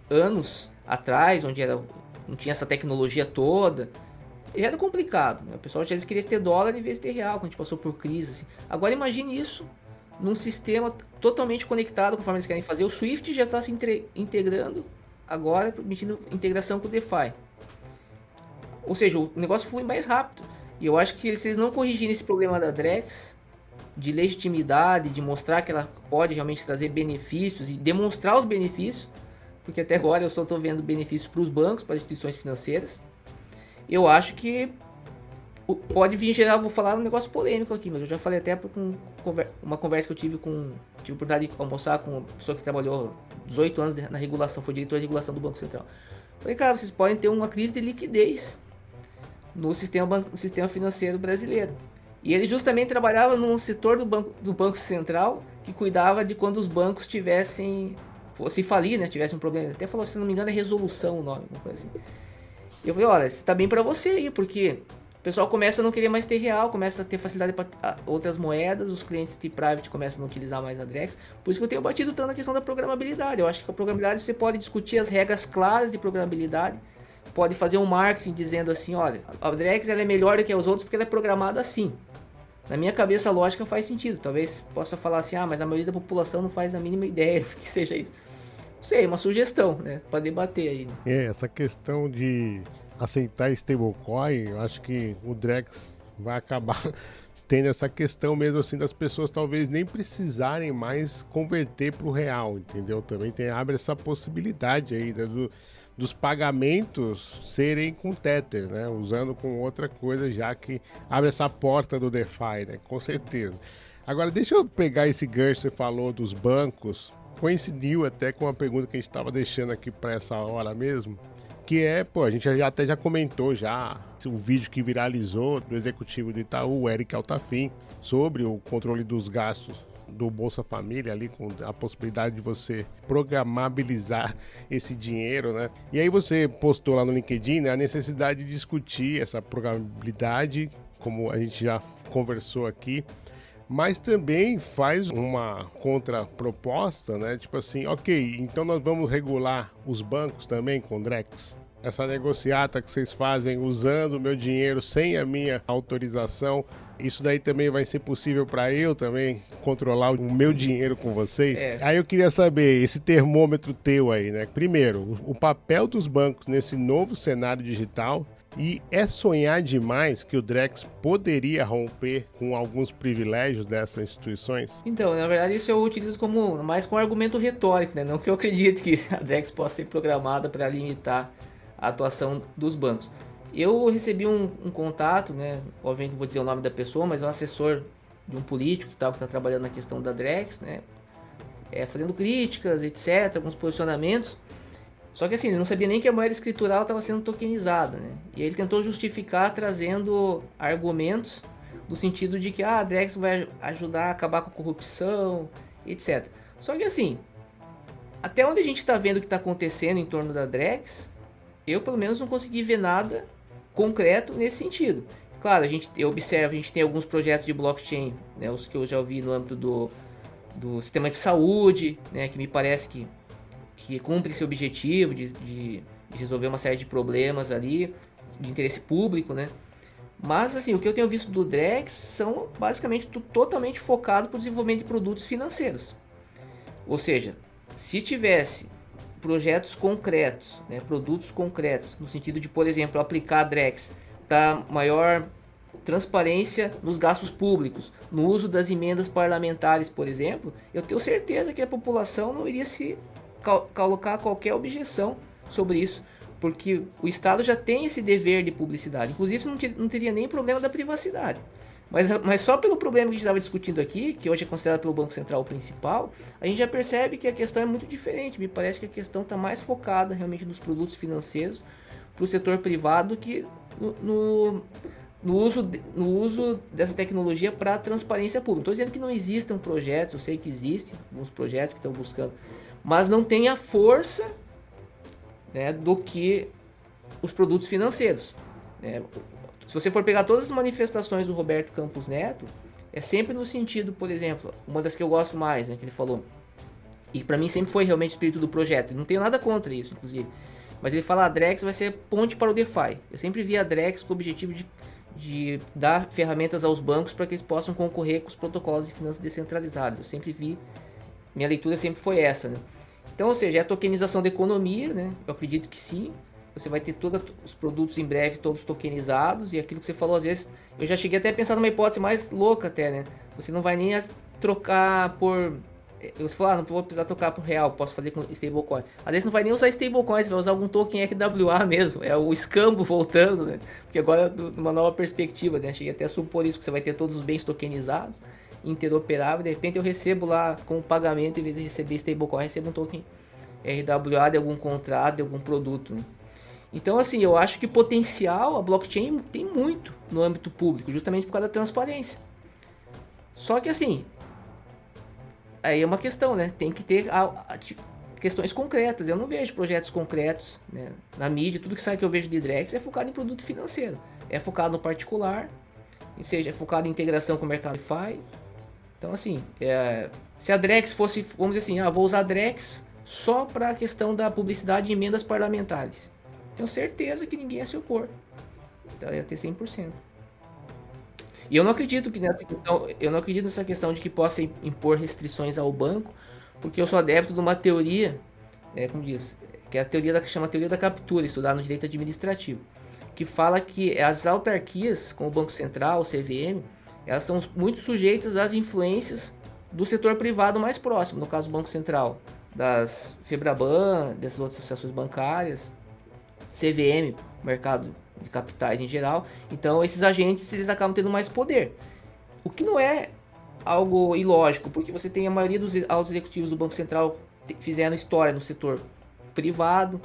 anos atrás, onde não tinha essa tecnologia toda, já era complicado, né? O pessoal já queria ter dólar em vez de ter real, quando a gente passou por crise. Assim. Agora imagine isso num sistema totalmente conectado conforme eles querem fazer. O Swift já está se integrando agora, permitindo integração com o DeFi. Ou seja, o negócio flui mais rápido. E eu acho que se eles não corrigirem esse problema da Drex, de legitimidade, de mostrar que ela pode realmente trazer benefícios e demonstrar os benefícios, porque até agora eu só estou vendo benefícios para os bancos, para as instituições financeiras, eu acho que pode vir gerar, vou falar um negócio polêmico aqui, mas eu já falei até com uma conversa que eu tive a oportunidade de almoçar com uma pessoa que trabalhou 18 anos na regulação, foi diretor de regulação do Banco Central. Falei, cara, vocês podem ter uma crise de liquidez no sistema financeiro brasileiro. E ele justamente trabalhava num setor do Banco Central que cuidava de quando os bancos fosse falir, né, tivesse um problema. Até falou, se não me engano, é resolução o nome, uma coisa assim. Eu falei, olha, isso tá bem para você aí, porque o pessoal começa a não querer mais ter real, começa a ter facilidade para outras moedas, os clientes de private começam a não utilizar mais a Drex. Por isso que eu tenho batido tanto na questão da programabilidade. Eu acho que a programabilidade você pode discutir as regras claras de programabilidade, pode fazer um marketing dizendo assim, olha, a Drex ela é melhor do que os outros porque ela é programada assim. Na minha cabeça a lógica faz sentido. Talvez possa falar assim, mas a maioria da população não faz a mínima ideia do que seja isso. Não sei, uma sugestão, né? Para debater aí. Né?
Essa questão de aceitar stablecoin, eu acho que o Drex vai acabar tendo essa questão mesmo assim das pessoas talvez nem precisarem mais converter para o real, entendeu? Também abre essa possibilidade aí dos pagamentos serem com Tether, né? Usando com outra coisa, já que abre essa porta do DeFi, né? Com certeza. Agora, deixa eu pegar esse gancho que você falou dos bancos. Coincidiu até com uma pergunta que a gente estava deixando aqui para essa hora mesmo, que a gente já comentou o vídeo que viralizou do executivo do Itaú, o Eric Altafim, sobre o controle dos gastos do Bolsa Família ali, com a possibilidade de você programabilizar esse dinheiro, né? E aí você postou lá no LinkedIn, né, a necessidade de discutir essa programabilidade, como a gente já conversou aqui, mas também faz uma contraproposta, né? Tipo assim, ok, então nós vamos regular os bancos também com Drex? Essa negociata que vocês fazem usando o meu dinheiro sem a minha autorização, isso daí também vai ser possível para eu também controlar o meu dinheiro com vocês? Aí eu queria saber, esse termômetro teu aí, né? Primeiro, o papel dos bancos nesse novo cenário digital. E é sonhar demais que o Drex poderia romper com alguns privilégios dessas instituições?
Então, na verdade, isso eu utilizo mais como argumento retórico, né? Não que eu acredite que a Drex possa ser programada para limitar a atuação dos bancos. Eu recebi um contato, né? Obviamente não vou dizer o nome da pessoa, mas é um assessor de um político que está trabalhando na questão da Drex, né? Fazendo críticas, etc., alguns posicionamentos. Só que assim, ele não sabia nem que a moeda escritural estava sendo tokenizada, né? E ele tentou justificar trazendo argumentos no sentido de que a Drex vai ajudar a acabar com a corrupção, etc. Só que assim, até onde a gente está vendo o que está acontecendo em torno da Drex, eu pelo menos não consegui ver nada concreto nesse sentido. Claro, eu observo, a gente tem alguns projetos de blockchain, né, os que eu já vi no âmbito do sistema de saúde, né, que me parece que cumpre esse objetivo de resolver uma série de problemas ali, de interesse público, né? Mas, assim, o que eu tenho visto do Drex são basicamente totalmente focado para o desenvolvimento de produtos financeiros. Ou seja, se tivesse projetos concretos, né, produtos concretos, no sentido de, por exemplo, aplicar a Drex para maior transparência nos gastos públicos, no uso das emendas parlamentares, por exemplo, eu tenho certeza que a população não iria se colocar qualquer objeção sobre isso, porque o Estado já tem esse dever de publicidade. Inclusive não teria nem problema da privacidade, mas só pelo problema que a gente estava discutindo aqui, que hoje é considerado pelo Banco Central o principal, a gente já percebe que a questão é muito diferente. Me parece que a questão está mais focada realmente nos produtos financeiros para o setor privado que no uso dessa tecnologia para a transparência pública. Não estou dizendo que não existam projetos, eu sei que existem alguns projetos que estão buscando, mas não tem a força né, do que os produtos financeiros, né? Se você for pegar todas as manifestações do Roberto Campos Neto, é sempre no sentido, por exemplo, uma das que eu gosto mais, né, que ele falou, e para mim sempre foi realmente o espírito do projeto, não tenho nada contra isso, inclusive, mas ele fala: a Drex vai ser ponte para o DeFi. Eu sempre vi a Drex com o objetivo de dar ferramentas aos bancos para que eles possam concorrer com os protocolos de finanças descentralizadas. Eu sempre vi, minha leitura sempre foi essa, né? Então, ou seja, é a tokenização da economia, né? Eu acredito que sim. Você vai ter todos os produtos em breve, todos tokenizados, e aquilo que você falou, às vezes, eu já cheguei até a pensar numa hipótese mais louca até, né? Você não vai nem trocar por... Você falou: não vou precisar trocar por real, posso fazer com stablecoin. Às vezes não vai nem usar stablecoin, você vai usar algum token RWA mesmo, é o escambo voltando, né? Porque agora, numa nova perspectiva, né? Cheguei até a supor isso, que você vai ter todos os bens tokenizados, interoperável, de repente eu recebo lá com o pagamento, em vez de receber stablecoin, eu recebo um token RWA de algum contrato, de algum produto, né? Então, assim, eu acho que potencial a blockchain tem muito no âmbito público, justamente por causa da transparência. Só que, assim, aí é uma questão, né? Tem que ter questões concretas. Eu não vejo projetos concretos, né, na mídia. Tudo que sai que eu vejo de Drex é focado em produto financeiro. É focado no particular, ou seja, é focado em integração com o mercado DeFi. Então, assim, se a Drex fosse, vamos dizer assim, vou usar a Drex só para a questão da publicidade de emendas parlamentares, tenho certeza que ninguém ia se opor. Então ia ter 100%. E eu não acredito nessa questão de que possa impor restrições ao banco, porque eu sou adepto de uma teoria, como diz, que é a teoria que chama teoria da captura, estudada no direito administrativo, que fala que as autarquias, como o Banco Central, o CVM, elas são muito sujeitas às influências do setor privado mais próximo, no caso do Banco Central, das Febraban, dessas outras associações bancárias, CVM, mercado de capitais em geral. Então esses agentes, eles acabam tendo mais poder, o que não é algo ilógico, porque você tem a maioria dos altos executivos do Banco Central fizeram história no setor privado.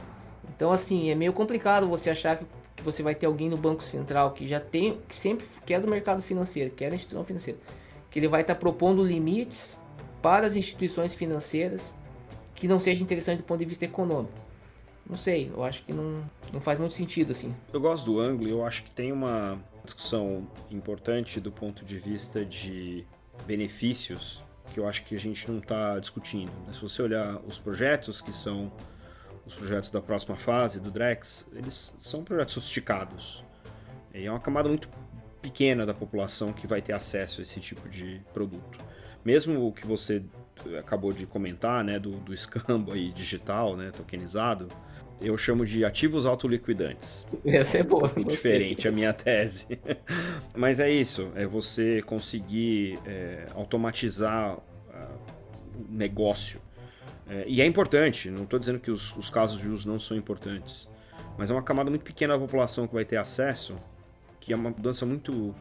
Então, assim, é meio complicado você achar que você vai ter alguém no Banco Central que já tem, que sempre quer do mercado financeiro, quer da instituição financeira, que ele vai estar propondo limites para as instituições financeiras que não seja interessante do ponto de vista econômico. Não sei, eu acho que não faz muito sentido, assim.
Eu gosto do ângulo, eu acho que tem uma discussão importante do ponto de vista de benefícios, que eu acho que a gente não está discutindo. Mas se você olhar os projetos, que são os projetos da próxima fase do Drex, eles são projetos sofisticados. E é uma camada muito pequena da população que vai ter acesso a esse tipo de produto. Mesmo o que você acabou de comentar, né, do escambo aí digital, né, tokenizado, eu chamo de ativos autoliquidantes.
Essa é boa.
É diferente a minha tese. Mas é isso, é você conseguir automatizar o negócio. E é importante, não estou dizendo que os casos de uso não são importantes, mas é uma camada muito pequena da população que vai ter acesso, que é uma mudança muito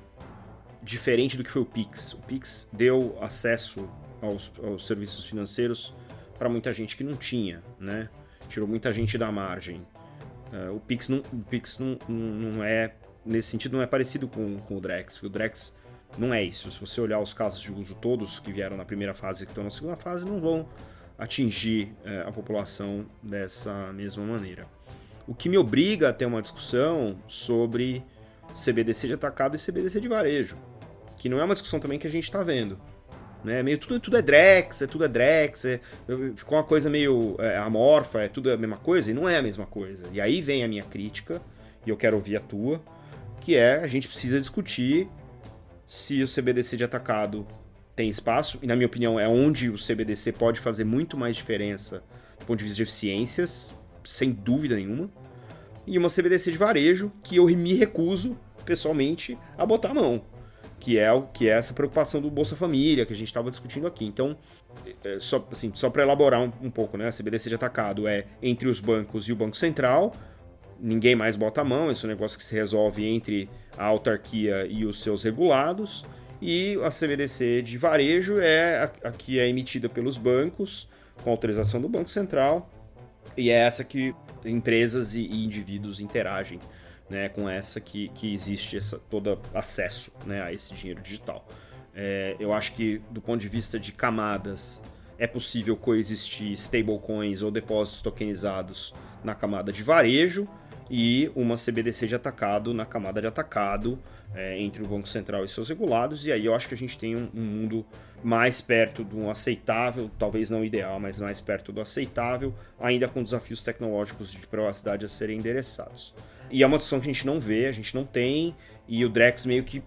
diferente do que foi o Pix. O Pix deu acesso aos serviços financeiros para muita gente que não tinha, né? Tirou muita gente da margem. O Pix não é, nesse sentido, não é parecido com o Drex, porque o Drex não é isso. Se você olhar os casos de uso todos que vieram na primeira fase e que estão na segunda fase, não vão atingir a população dessa mesma maneira. O que me obriga a ter uma discussão sobre CBDC de atacado e CBDC de varejo, que não é uma discussão também que a gente está vendo. Né? Meio tudo é Drex, ficou uma coisa meio amorfa, tudo a mesma coisa, e não é a mesma coisa. E aí vem a minha crítica, e eu quero ouvir a tua, que é: a gente precisa discutir se o CBDC de atacado tem espaço, e na minha opinião é onde o CBDC pode fazer muito mais diferença do ponto de vista de eficiências, sem dúvida nenhuma, e uma CBDC de varejo que eu me recuso, pessoalmente, a botar a mão, que é essa preocupação do Bolsa Família, que a gente estava discutindo aqui. Então, só para elaborar um pouco, né? A CBDC de atacado é entre os bancos e o Banco Central, ninguém mais bota a mão, esse é um negócio que se resolve entre a autarquia e os seus regulados, e a CBDC de varejo é a que é emitida pelos bancos, com autorização do Banco Central, e é essa que empresas e indivíduos interagem, né, com essa que existe todo acesso, né, a esse dinheiro digital. Eu acho que, do ponto de vista de camadas, é possível coexistir stablecoins ou depósitos tokenizados na camada de varejo e uma CBDC de atacado na camada de atacado, entre o Banco Central e seus regulados. E aí eu acho que a gente tem um mundo mais perto do aceitável, talvez não ideal, mas mais perto do aceitável, ainda com desafios tecnológicos de privacidade a serem endereçados. E é uma discussão que a gente não vê, a gente não tem, e o Drex meio que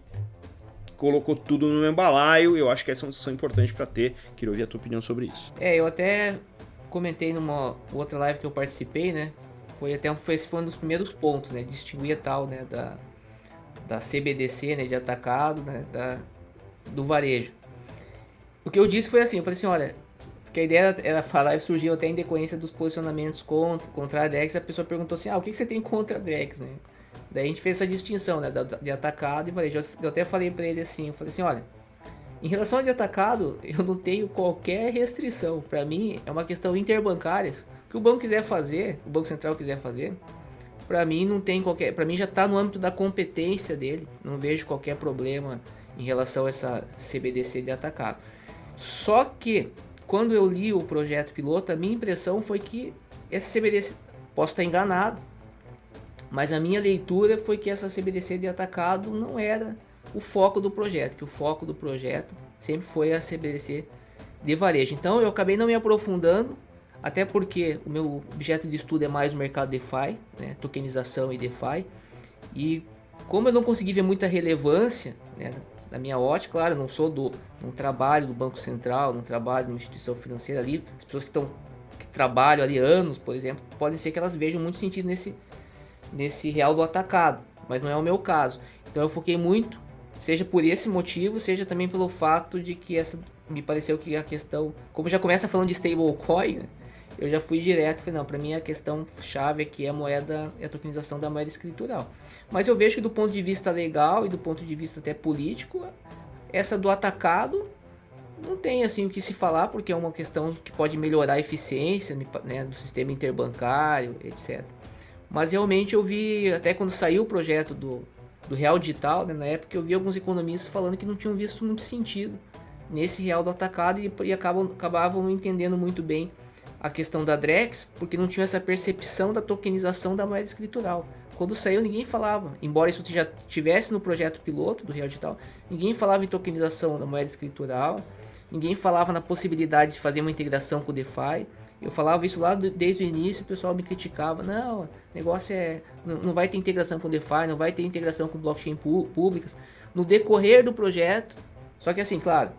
colocou tudo no mesmo balaio. Eu acho que essa é uma discussão importante para ter. Queria ouvir a tua opinião sobre isso.
Eu até comentei numa outra live que eu participei, né? Esse foi um dos primeiros pontos, né? Distinguir a tal, né? Da CBDC, né? De atacado, né? Do varejo. O que eu disse foi assim, eu falei assim, olha, porque a ideia era falar e surgiu até em decorrência dos posicionamentos contra a DEX. A pessoa perguntou assim, o que você tem contra a DEX, né? Daí a gente fez essa distinção, né, de atacado e varejo. Eu até falei para ele assim, eu falei assim, olha, em relação ao de atacado, eu não tenho qualquer restrição. Para mim, é uma questão interbancária. O que o banco quiser fazer, o Banco Central quiser fazer, para mim não tem qualquer... Para mim já está no âmbito da competência dele. Não vejo qualquer problema em relação a essa CBDC de atacado. Só que, quando eu li o projeto piloto, a minha impressão foi que essa CBDC... Posso estar enganado, mas a minha leitura foi que essa CBDC de atacado não era o foco do projeto, que o foco do projeto sempre foi a CBDC de varejo. Então eu acabei não me aprofundando, até porque o meu objeto de estudo é mais o mercado DeFi, né, tokenização e DeFi. E como eu não consegui ver muita relevância, né, na minha ótica, claro, eu não trabalho do Banco Central, não trabalho numa instituição financeira ali, as pessoas que trabalham ali anos, por exemplo, podem ser que elas vejam muito sentido nesse real do atacado, mas não é o meu caso. Então eu foquei muito, seja por esse motivo, seja também pelo fato de que me pareceu que a questão, como já começa falando de stablecoin, né, eu já fui direto, falei, não, para mim a questão chave aqui é a tokenização da moeda escritural. Mas eu vejo que do ponto de vista legal e do ponto de vista até político, essa do atacado não tem assim o que se falar, porque é uma questão que pode melhorar a eficiência, né, do sistema interbancário, etc. Mas realmente eu vi, até quando saiu o projeto do Real Digital, né, na época eu vi alguns economistas falando que não tinham visto muito sentido nesse real do atacado e acabavam entendendo muito bem a questão da Drex, porque não tinha essa percepção da tokenização da moeda escritural. Quando saiu ninguém falava, embora isso já tivesse no projeto piloto do Real Digital, ninguém falava em tokenização da moeda escritural, ninguém falava na possibilidade de fazer uma integração com o DeFi. Eu falava isso lá desde o início, o pessoal me criticava, não, o negócio não vai ter integração com o DeFi, não vai ter integração com blockchain públicas. No decorrer do projeto, só que assim, claro,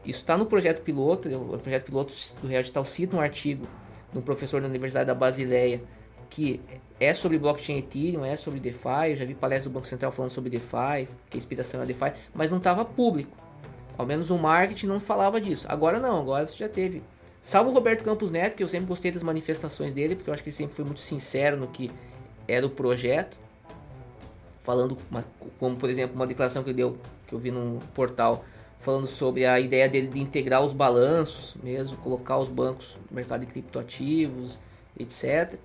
isso está no projeto piloto, o projeto piloto do Real Digital cita um artigo de um professor da Universidade da Basileia que é sobre blockchain Ethereum, é sobre DeFi, eu já vi palestra do Banco Central falando sobre DeFi, que a inspiração é DeFi, mas não estava público, ao menos o marketing não falava disso. Agora não, agora você já teve, salvo o Roberto Campos Neto, que eu sempre gostei das manifestações dele, porque eu acho que ele sempre foi muito sincero no que era o projeto, falando, como por exemplo, uma declaração que ele deu, que eu vi num portal, falando sobre a ideia dele de integrar os balanços mesmo, colocar os bancos no mercado de criptoativos, etc.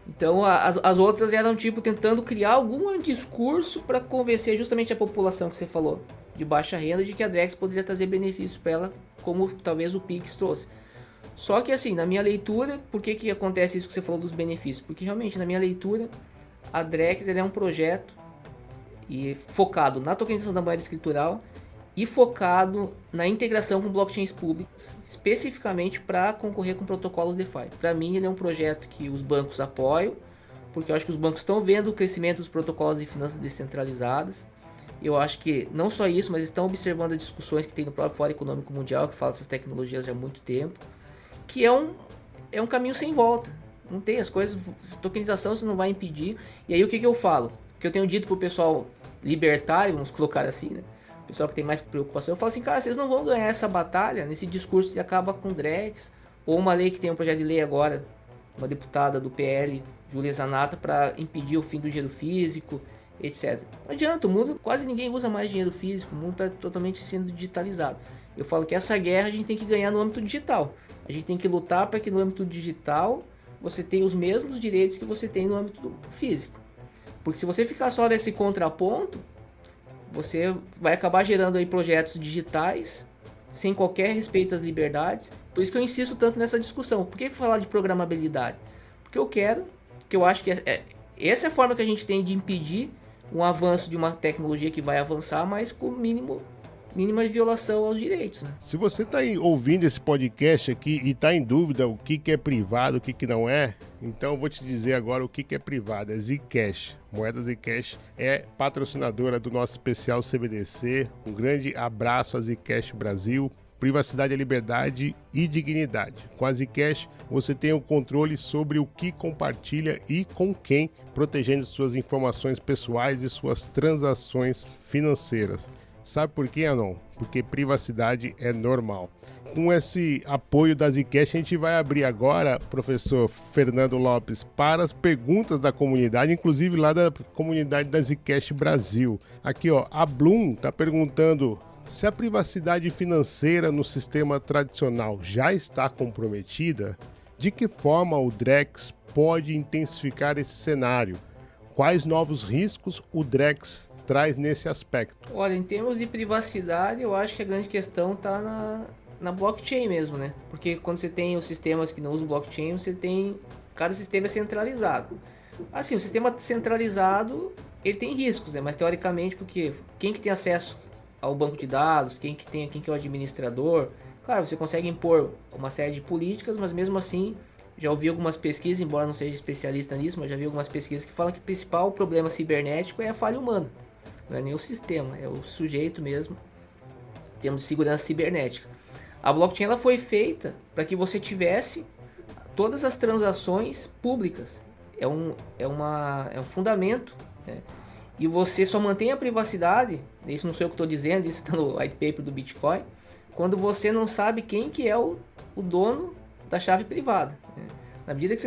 Então as outras eram tipo tentando criar algum discurso para convencer justamente a população que você falou, de baixa renda, de que a Drex poderia trazer benefícios para ela, como talvez o Pix trouxe. Só que assim, na minha leitura, por que acontece isso que você falou dos benefícios? Porque realmente, na minha leitura, a Drex é um projeto focado na tokenização da moeda escritural e focado na integração com blockchains públicas, especificamente para concorrer com protocolos DeFi. Para mim, ele é um projeto que os bancos apoiam, porque eu acho que os bancos estão vendo o crescimento dos protocolos de finanças descentralizadas. Eu acho que não só isso, mas estão observando as discussões que tem no próprio Fórum Econômico Mundial, que fala dessas tecnologias já há muito tempo, que é um caminho sem volta. Não tem as coisas, tokenização você não vai impedir. E aí o que eu falo? O que eu tenho dito pro pessoal libertário, vamos colocar assim, né? O pessoal que tem mais preocupação, eu falo assim, cara, vocês não vão ganhar essa batalha nesse discurso que acaba com Drex, ou uma lei que tem um projeto de lei agora, uma deputada do PL, Júlia Zanata, para impedir o fim do dinheiro físico, etc. Não adianta, o mundo, quase ninguém usa mais dinheiro físico, o mundo está totalmente sendo digitalizado. Eu falo que essa guerra a gente tem que ganhar no âmbito digital. A gente tem que lutar para que no âmbito digital você tenha os mesmos direitos que você tem no âmbito físico. Porque se você ficar só nesse contraponto, você vai acabar gerando aí projetos digitais sem qualquer respeito às liberdades. Por isso que eu insisto tanto nessa discussão. Por que falar de programabilidade? Porque eu acho que essa é a forma que a gente tem de impedir um avanço de uma tecnologia que vai avançar, mas com mínima violação aos direitos, né?
Se você está ouvindo esse podcast aqui e está em dúvida o que é privado, o que não é, então eu vou te dizer agora o que é privado. É Zcash. Moeda Zcash é patrocinadora do nosso especial CBDC. Um grande abraço a Zcash Brasil. Privacidade é liberdade e dignidade. Com a Zcash, você tem o controle sobre o que compartilha e com quem, protegendo suas informações pessoais e suas transações financeiras. Sabe por quê, Anon? Porque privacidade é normal. Com esse apoio da Zcash, a gente vai abrir agora, professor Fernando Lopes, para as perguntas da comunidade, inclusive lá da comunidade da Zcash Brasil. Aqui, ó, a Bloom está perguntando se a privacidade financeira no sistema tradicional já está comprometida. De que forma o Drex pode intensificar esse cenário? Quais novos riscos o Drex traz nesse aspecto?
Olha, em termos de privacidade, eu acho que a grande questão está na blockchain mesmo, né? Porque quando você tem os sistemas que não usam blockchain, cada sistema é centralizado. Assim, o sistema centralizado, ele tem riscos, né? Mas teoricamente, porque quem que tem acesso ao banco de dados, quem que é o administrador? Claro, você consegue impor uma série de políticas, mas mesmo assim, já ouvi algumas pesquisas, embora não seja especialista nisso, mas já vi algumas pesquisas que falam que o principal problema cibernético é a falha humana. Não é nem o sistema, é o sujeito mesmo, em termos de segurança cibernética. A blockchain ela foi feita para que você tivesse todas as transações públicas. É um fundamento, né? E você só mantém a privacidade, isso não sei o que estou dizendo, isso está no white paper do Bitcoin, quando você não sabe quem que é o dono da chave privada, né? Na medida que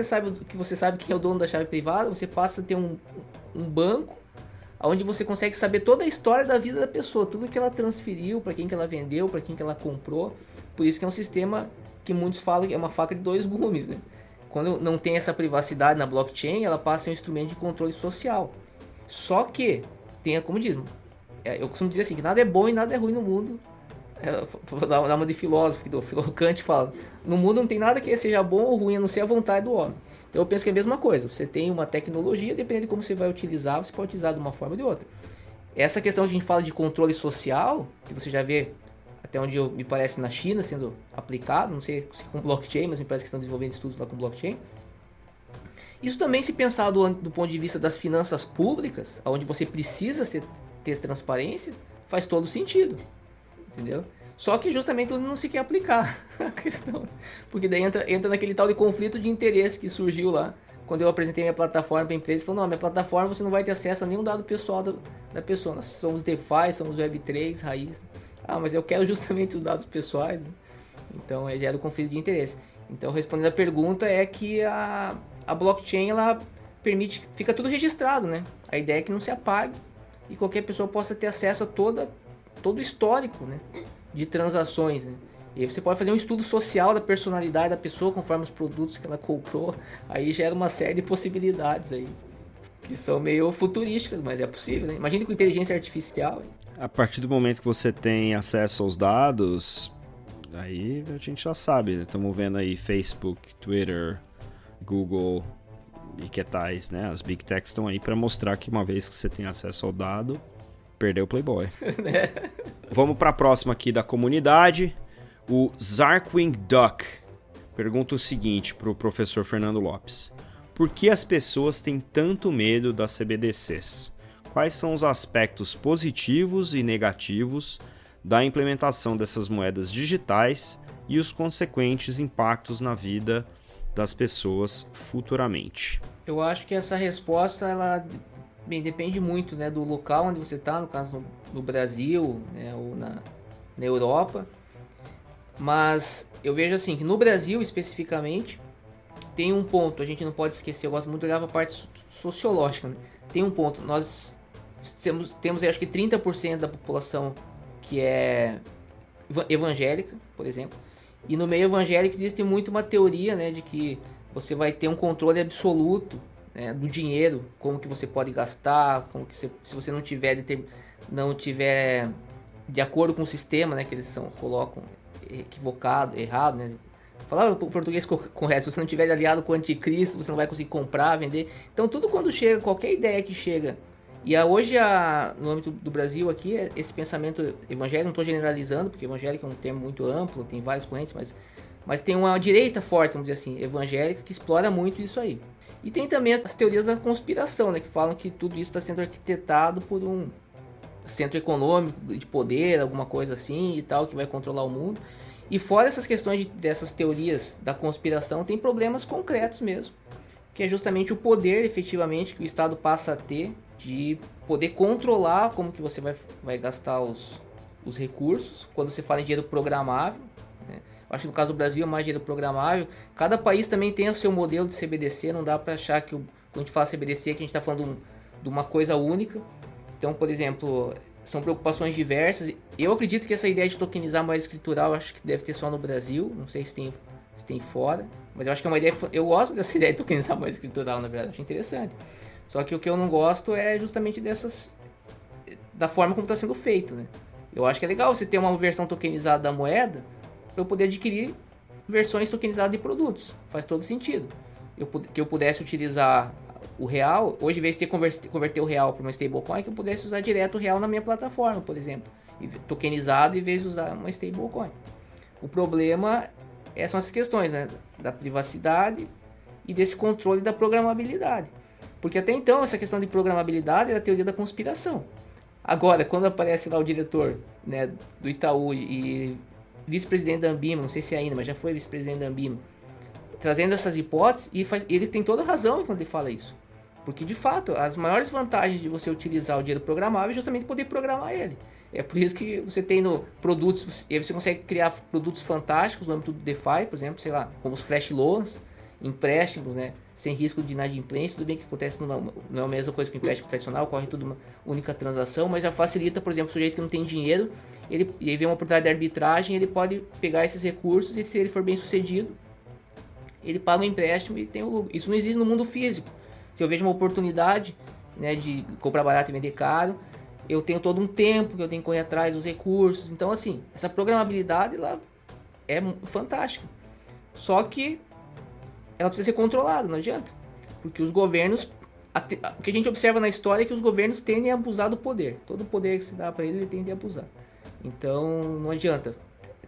você sabe quem é o dono da chave privada, você passa a ter um banco onde você consegue saber toda a história da vida da pessoa, tudo que ela transferiu, para quem que ela vendeu, para quem que ela comprou. Por isso que é um sistema que muitos falam que é uma faca de dois gumes, né? Quando não tem essa privacidade na blockchain, ela passa a ser um instrumento de controle social. Só que, como diz, eu costumo dizer assim, que nada é bom e nada é ruim no mundo. Vou dar uma de filósofo, que o Kant fala, no mundo não tem nada que seja bom ou ruim, a não ser a vontade do homem. Então eu penso que é a mesma coisa, você tem uma tecnologia, dependendo de como você vai utilizar, você pode utilizar de uma forma ou de outra. Essa questão que a gente fala de controle social, que você já vê até onde me parece na China sendo aplicado, não sei se com blockchain, mas me parece que estão desenvolvendo estudos lá com blockchain. Isso também, se pensar do ponto de vista das finanças públicas, onde você precisa ter transparência, faz todo sentido, entendeu? Só que justamente não se quer aplicar a questão, porque daí entra naquele tal de conflito de interesse que surgiu lá, quando eu apresentei minha plataforma para a empresa, falou, não, minha plataforma você não vai ter acesso a nenhum dado pessoal da pessoa, nós somos DeFi, somos Web3, raiz. Ah, mas eu quero justamente os dados pessoais, né? Então gera o conflito de interesse. Então, respondendo a pergunta, é que a blockchain, ela permite, fica tudo registrado, né? A ideia é que não se apague e qualquer pessoa possa ter acesso a todo o histórico, né, de transações, né? E aí você pode fazer um estudo social da personalidade da pessoa conforme os produtos que ela comprou. Aí gera uma série de possibilidades aí, que são meio futurísticas, mas é possível, né? Imagine com inteligência artificial.
A partir do momento que você tem acesso aos dados, aí a gente já sabe, né? Estamos vendo aí Facebook, Twitter, Google e que tais, né? As Big Techs estão aí para mostrar que uma vez que você tem acesso ao dado, perdeu o Playboy. Vamos para a próxima aqui da comunidade. O Zarkwing Duck pergunta o seguinte para o professor Fernando Lopes. Por que as pessoas têm tanto medo das CBDCs? Quais são os aspectos positivos e negativos da implementação dessas moedas digitais e os consequentes impactos na vida das pessoas futuramente?
Eu acho que essa resposta, ela depende muito, né, do local onde você está, no caso no Brasil, né, ou na Europa. Mas eu vejo assim, que no Brasil especificamente, tem um ponto, a gente não pode esquecer, eu gosto muito de olhar para a parte sociológica, né? Tem um ponto, nós temos acho que 30% da população que é evangélica, por exemplo, e no meio evangélico existe muito uma teoria, né, de que você vai ter um controle absoluto, né, do dinheiro, como que você pode gastar, como que se você não tiver de acordo com o sistema, né, que eles colocam equivocado, errado, né? Falar o português correto, se você não tiver aliado com o anticristo, você não vai conseguir comprar, vender. Então tudo quando chega, qualquer ideia que chega, e hoje no âmbito do Brasil aqui, esse pensamento evangélico, não estou generalizando, porque evangélico é um termo muito amplo, tem várias correntes, mas tem uma direita forte, vamos dizer assim, evangélica, que explora muito isso aí. E tem também as teorias da conspiração, né, que falam que tudo isso está sendo arquitetado por um centro econômico de poder, alguma coisa assim e tal, que vai controlar o mundo. E fora essas questões dessas teorias da conspiração, tem problemas concretos mesmo, que é justamente o poder, efetivamente, que o Estado passa a ter de poder controlar como que você vai gastar os recursos. Quando você fala em dinheiro programável, né? Eu acho que no caso do Brasil é mais dinheiro programável. Cada país também tem o seu modelo de CBDC, não dá para achar que quando a gente fala CBDC, que a gente está falando de uma coisa única. Então, por exemplo, são preocupações diversas. Eu acredito que essa ideia de tokenizar a moeda escritural, acho que deve ter só no Brasil, não sei se tem fora, mas eu acho que é uma ideia, eu gosto dessa ideia de tokenizar a moeda escritural, na verdade, acho interessante. Só que o que eu não gosto é justamente da forma como está sendo feito, né? Eu acho que é legal você ter uma versão tokenizada da moeda para eu poder adquirir versões tokenizadas de produtos, faz todo sentido. Que eu pudesse utilizar o real, hoje, em vez de converter o real para uma stablecoin, que eu pudesse usar direto o real na minha plataforma, por exemplo, tokenizado, em vez de usar uma stablecoin. O problema são essas questões, né, da privacidade e desse controle da programabilidade. Porque até então, essa questão de programabilidade era a teoria da conspiração. Agora, quando aparece lá o diretor, né, do Itaú e vice-presidente da Ambima, não sei se é ainda, mas já foi vice-presidente da Ambima, trazendo essas hipóteses, e ele tem toda a razão quando ele fala isso. Porque, de fato, as maiores vantagens de você utilizar o dinheiro programável é justamente poder programar ele. É por isso que você tem produtos, e aí você consegue criar produtos fantásticos no âmbito do DeFi, por exemplo, sei lá, como os flash loans, empréstimos, né, sem risco de inadimplência. Tudo bem que acontece, não é a mesma coisa que o empréstimo tradicional, corre tudo uma única transação, mas já facilita, por exemplo, o sujeito que não tem dinheiro, e aí vem uma oportunidade de arbitragem, ele pode pegar esses recursos e, se ele for bem sucedido, ele paga o empréstimo e tem o lucro. Isso não existe no mundo físico. Se eu vejo uma oportunidade, né, de comprar barato e vender caro, eu tenho todo um tempo que eu tenho que correr atrás dos recursos. Então, assim, essa programabilidade ela é fantástica. Só que ela precisa ser controlada, não adianta. Porque os governos, o que a gente observa na história é que os governos tendem a abusar do poder. Todo o poder que se dá para ele tende a abusar. Então, não adianta.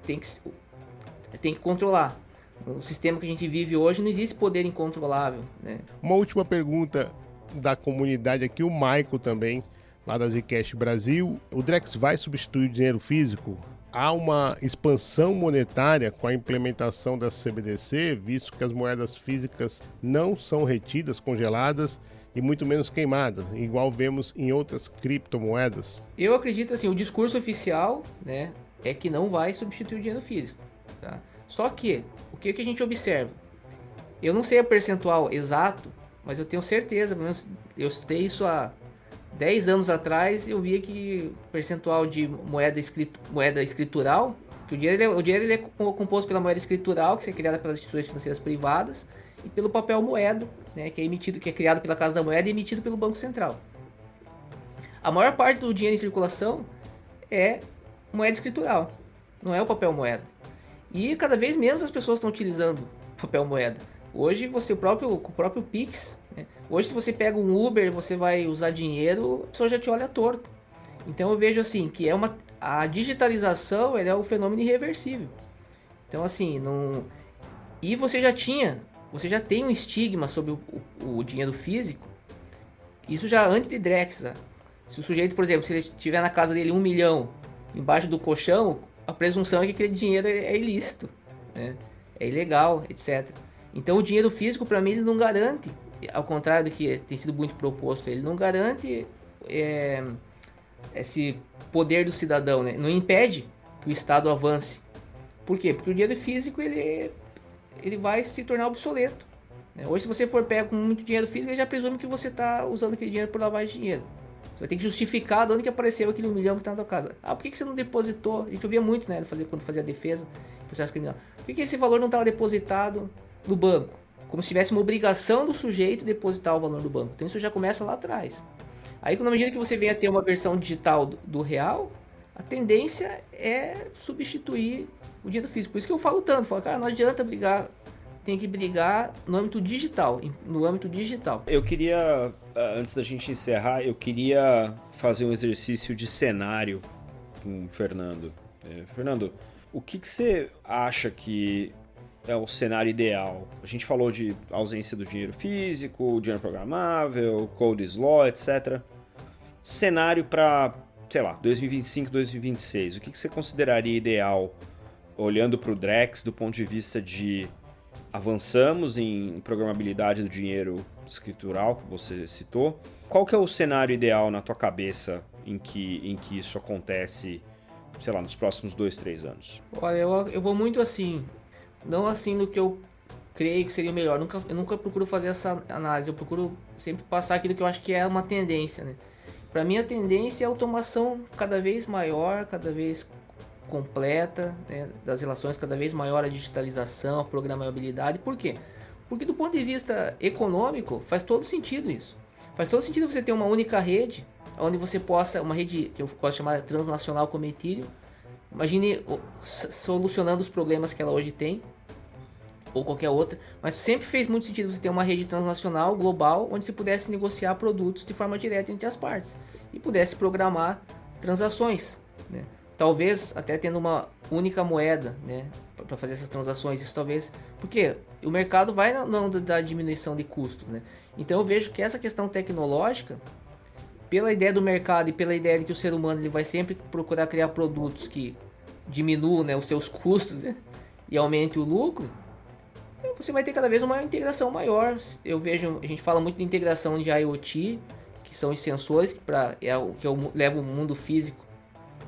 Tem que controlar. No sistema que a gente vive hoje não existe poder incontrolável, né?
Uma última pergunta da comunidade aqui, o Michael também, lá da Zcash Brasil. O Drex vai substituir o dinheiro físico? Há uma expansão monetária com a implementação da CBDC, visto que as moedas físicas não são retidas, congeladas e muito menos queimadas, igual vemos em outras criptomoedas?
Eu acredito assim, o discurso oficial, né, é que não vai substituir o dinheiro físico, tá? Só que, o que a gente observa? Eu não sei o percentual exato, mas eu tenho certeza, pelo menos eu estudei isso há 10 anos atrás, eu via que o percentual de moeda escritural, que o dinheiro ele é composto pela moeda escritural, que é criada pelas instituições financeiras privadas, e pelo papel moeda, né, que é criado pela Casa da Moeda e emitido pelo Banco Central. A maior parte do dinheiro em circulação é moeda escritural, não é o papel moeda. E cada vez menos as pessoas estão utilizando papel moeda. Hoje o próprio Pix, né? Hoje se você pega um Uber, você vai usar dinheiro, a pessoa já te olha torto. Então eu vejo assim que a digitalização é um fenômeno irreversível. Então assim, não. E você já tem um estigma sobre o dinheiro físico. Isso já antes de Drex. Se o sujeito, por exemplo, se ele tiver na casa dele 1 milhão embaixo do colchão, a presunção é que aquele dinheiro é ilícito, né? É ilegal, etc. Então o dinheiro físico, para mim, ele não garante, ao contrário do que tem sido muito proposto, ele não garante esse poder do cidadão, né? Não impede que o Estado avance. Por quê? Porque o dinheiro físico ele vai se tornar obsoleto, né? Hoje, se você for pego com muito dinheiro físico, ele já presume que você está usando aquele dinheiro por lavagem de dinheiro. Você vai ter que justificar de onde que apareceu aquele 1 milhão que está na tua casa. Ah, por que você não depositou? A gente ouvia muito, né, quando fazia a defesa, processo criminal. Por que esse valor não estava depositado no banco? Como se tivesse uma obrigação do sujeito depositar o valor no banco. Então isso já começa lá atrás. Aí, na medida que você venha a ter uma versão digital do real, A tendência é substituir o dinheiro físico. Por isso que eu falo tanto, cara, não adianta brigar, tem que brigar no âmbito digital,
Eu queria, antes da gente encerrar, eu queria fazer um exercício de cenário com o Fernando. Fernando, o que você acha que é o cenário ideal? A gente falou de ausência do dinheiro físico, dinheiro programável, Code's Law, etc. Cenário para, sei lá, 2025, 2026. O que você consideraria ideal, olhando para o Drex, do ponto de vista de avançamos em programabilidade do dinheiro escritural, que você citou? Qual que é o cenário ideal na tua cabeça em que isso acontece, sei lá, nos próximos 2, 3 anos?
Olha, eu vou muito assim, não assim no que eu creio que seria o melhor. Eu nunca procuro fazer essa análise, eu procuro sempre passar aquilo que eu acho que é uma tendência, né? Para mim a tendência é a automação cada vez maior, cada vez completa, né, das relações, cada vez maior a digitalização, a programabilidade. Por quê? Porque do ponto de vista econômico faz todo sentido isso. Faz todo sentido você ter uma única rede, onde você possa, uma rede que eu gosto de chamar transnacional como Ethereum, imagine solucionando os problemas que ela hoje tem, ou qualquer outra, mas sempre fez muito sentido você ter uma rede transnacional, global, onde você pudesse negociar produtos de forma direta entre as partes, e pudesse programar transações, né? Talvez até tendo uma única moeda, né, para fazer essas transações, isso talvez, porque o mercado vai na onda da diminuição de custos, né? Então eu vejo que essa questão tecnológica, pela ideia do mercado e pela ideia de que o ser humano ele vai sempre procurar criar produtos que diminuam, né, os seus custos, né, e aumentem o lucro, você vai ter cada vez uma integração maior. Eu vejo, a gente fala muito de integração de IoT, que são os sensores, que leva o mundo físico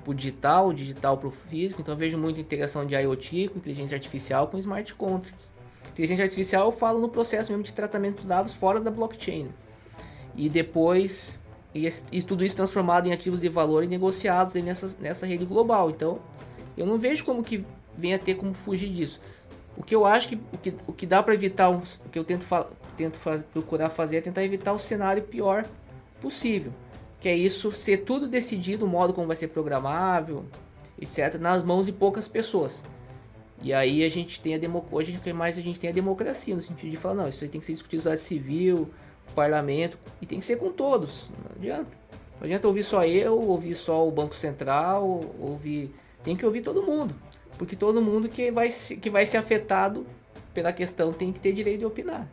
para o digital, o digital para o físico. Então eu vejo muito integração de IoT com inteligência artificial, com smart contracts. Inteligência artificial eu falo no processo mesmo de tratamento de dados fora da blockchain. E depois, e tudo isso transformado em ativos de valor e negociados aí nessa rede global. Então eu não vejo como que venha a ter como fugir disso. O que eu acho que o que dá para evitar, o que eu procurar fazer é tentar evitar o cenário pior possível, que é isso ser tudo decidido, o modo como vai ser programável, etc, nas mãos de poucas pessoas. E aí a gente tem hoje que mais a gente tem a democracia, no sentido de falar, não, isso aí tem que ser discutido na sociedade civil, no parlamento, e tem que ser com todos. Não adianta ouvir só eu, ouvir só o Banco Central, tem que ouvir todo mundo. Porque todo mundo que vai ser afetado pela questão tem que ter direito de opinar.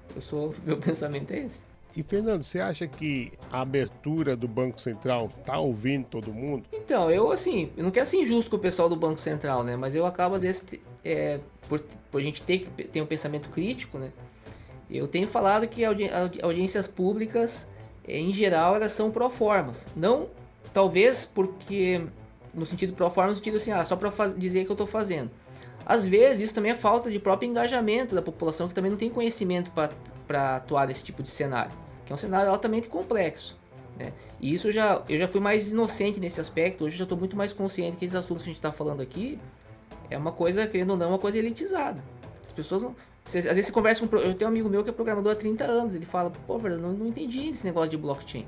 Meu pensamento é esse.
E Fernando, você acha que a abertura do Banco Central tá ouvindo todo mundo?
Então, eu não quero ser injusto com o pessoal do Banco Central, né? Mas eu acabo, às vezes, por a gente ter um pensamento crítico, né? Eu tenho falado que audiências públicas, em geral, elas são pró-formas. Não, talvez, porque... no sentido pro forma, no sentido assim, só para dizer que eu estou fazendo. Às vezes isso também é falta de próprio engajamento da população, que também não tem conhecimento para atuar nesse tipo de cenário, que é um cenário altamente complexo, né? E isso eu já fui mais inocente nesse aspecto. Hoje eu já estou muito mais consciente que esses assuntos que a gente está falando aqui é uma coisa, querendo ou não, uma coisa elitizada. As pessoas não... às vezes você conversa com... Eu tenho um amigo meu que é programador há 30 anos, ele fala, pô, velho, não entendi esse negócio de blockchain.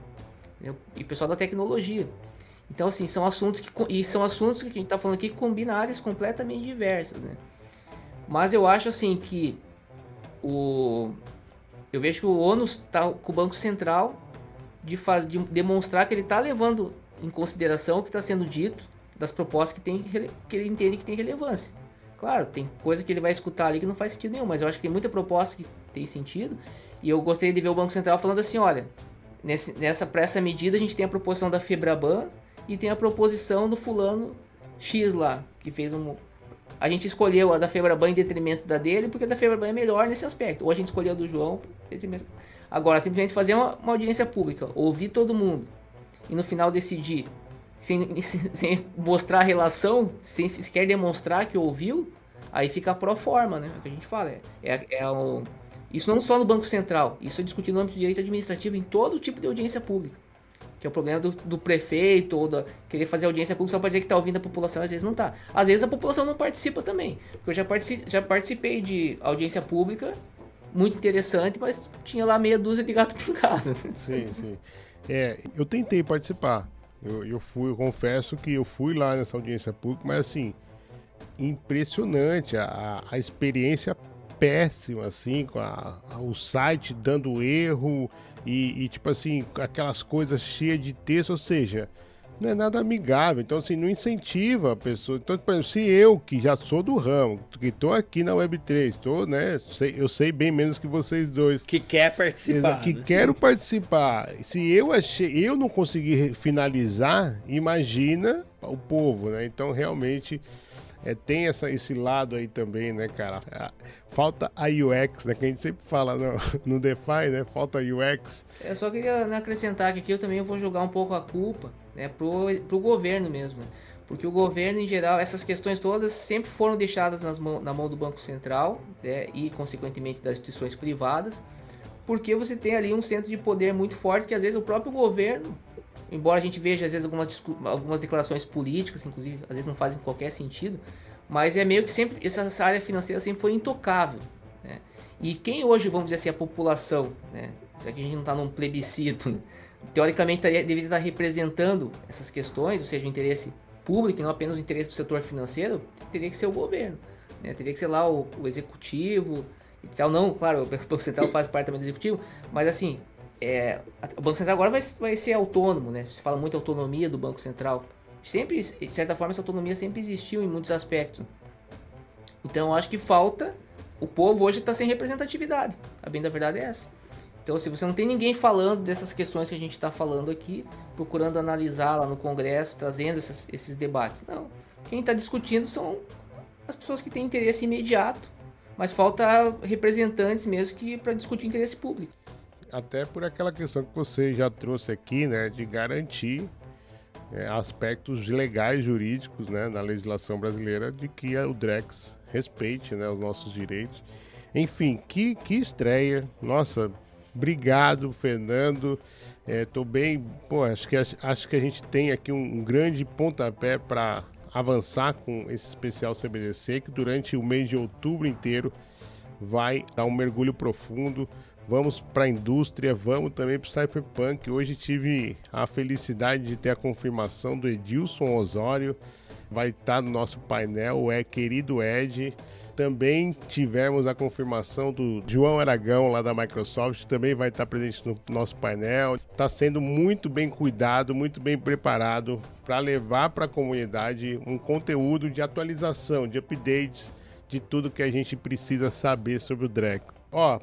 E o pessoal da tecnologia. Então, assim, são assuntos que a gente está falando aqui que combinam áreas completamente diversas, né? Mas eu acho, assim, que eu vejo que o ônus está com o Banco Central de demonstrar que ele está levando em consideração o que está sendo dito, das propostas que ele entende que tem relevância. Claro, tem coisa que ele vai escutar ali que não faz sentido nenhum, mas eu acho que tem muita proposta que tem sentido, e eu gostaria de ver o Banco Central falando assim, olha, para essa medida a gente tem a proposição da Febraban, e tem a proposição do fulano X lá, que fez a gente escolheu a da Febraban em detrimento da dele, porque a da Febraban é melhor nesse aspecto. Ou a gente escolheu a do João em detrimento. Agora, simplesmente fazer uma audiência pública, ouvir todo mundo, e no final decidir, sem mostrar a relação, sem sequer demonstrar que ouviu, aí fica pro forma, né? É o que a gente fala. Isso não só no Banco Central, isso é discutido no âmbito do direito administrativo em todo tipo de audiência pública. Que é o problema do prefeito, ou querer fazer audiência pública só para dizer que está ouvindo a população, às vezes não está. Às vezes a população não participa também. Porque eu já participei de audiência pública, muito interessante, mas tinha lá meia dúzia de gato pingado.
Sim, sim. Eu tentei participar. Eu confesso que eu fui lá nessa audiência pública, mas assim, impressionante a experiência péssima, assim, com o site dando erro e tipo assim, aquelas coisas cheias de texto, ou seja, não é nada amigável, então assim, não incentiva a pessoa. Então, por exemplo, se eu, que já sou do ramo, que tô aqui na Web3, né, eu sei bem menos que vocês dois.
Que quer participar.
Que quero participar. Se eu não conseguir finalizar, imagina o povo, né? Então, realmente, tem esse lado aí também, né, cara? Falta a UX, né? Que a gente sempre fala no DeFi, né? Falta a UX.
Eu só queria acrescentar que aqui eu também vou jogar um pouco a culpa, né, pro governo mesmo. Porque o governo, em geral, essas questões todas sempre foram deixadas na mão do Banco Central, né, e, consequentemente, das instituições privadas, porque você tem ali um centro de poder muito forte que, às vezes, o próprio governo, embora a gente veja, às vezes, algumas declarações políticas, inclusive, às vezes não fazem qualquer sentido, mas é meio que sempre, essa área financeira sempre foi intocável, né? E quem hoje, vamos dizer assim, a população, né, já que a gente não está num plebiscito, né, teoricamente deveria estar representando essas questões, ou seja, o interesse público e não apenas o interesse do setor financeiro, teria que ser o governo, né? Teria que ser lá o executivo e tal. Não, claro, o Banco Central faz parte também do executivo, mas assim, o Banco Central agora vai ser autônomo, né? Se fala muito autonomia do Banco Central. Sempre, de certa forma, essa autonomia sempre existiu em muitos aspectos. Então, eu acho que falta. O povo hoje está sem representatividade. A bem da verdade é essa. Então, se você não tem ninguém falando dessas questões que a gente está falando aqui, procurando analisar lá no Congresso, trazendo esses debates. Não. Quem está discutindo são as pessoas que têm interesse imediato, mas falta representantes mesmo para discutir interesse público.
Até por aquela questão que você já trouxe aqui, né, de garantir aspectos legais, jurídicos, né, na legislação brasileira, de que o Drex respeite, né, os nossos direitos. Enfim, que estreia. Nossa, obrigado, Fernando. Tô bem. Pô, acho que a gente tem aqui um grande pontapé para avançar com esse especial CBDC, que durante o mês de outubro inteiro vai dar um mergulho profundo. Vamos para a indústria, vamos também para o Cypherpunk. Hoje tive a felicidade de ter a confirmação do Edilson Osório. Vai estar no nosso painel, querido Ed. Também tivemos a confirmação do João Aragão, lá da Microsoft, também vai estar presente no nosso painel. Está sendo muito bem cuidado, muito bem preparado para levar para a comunidade um conteúdo de atualização, de updates, de tudo que a gente precisa saber sobre o Drex.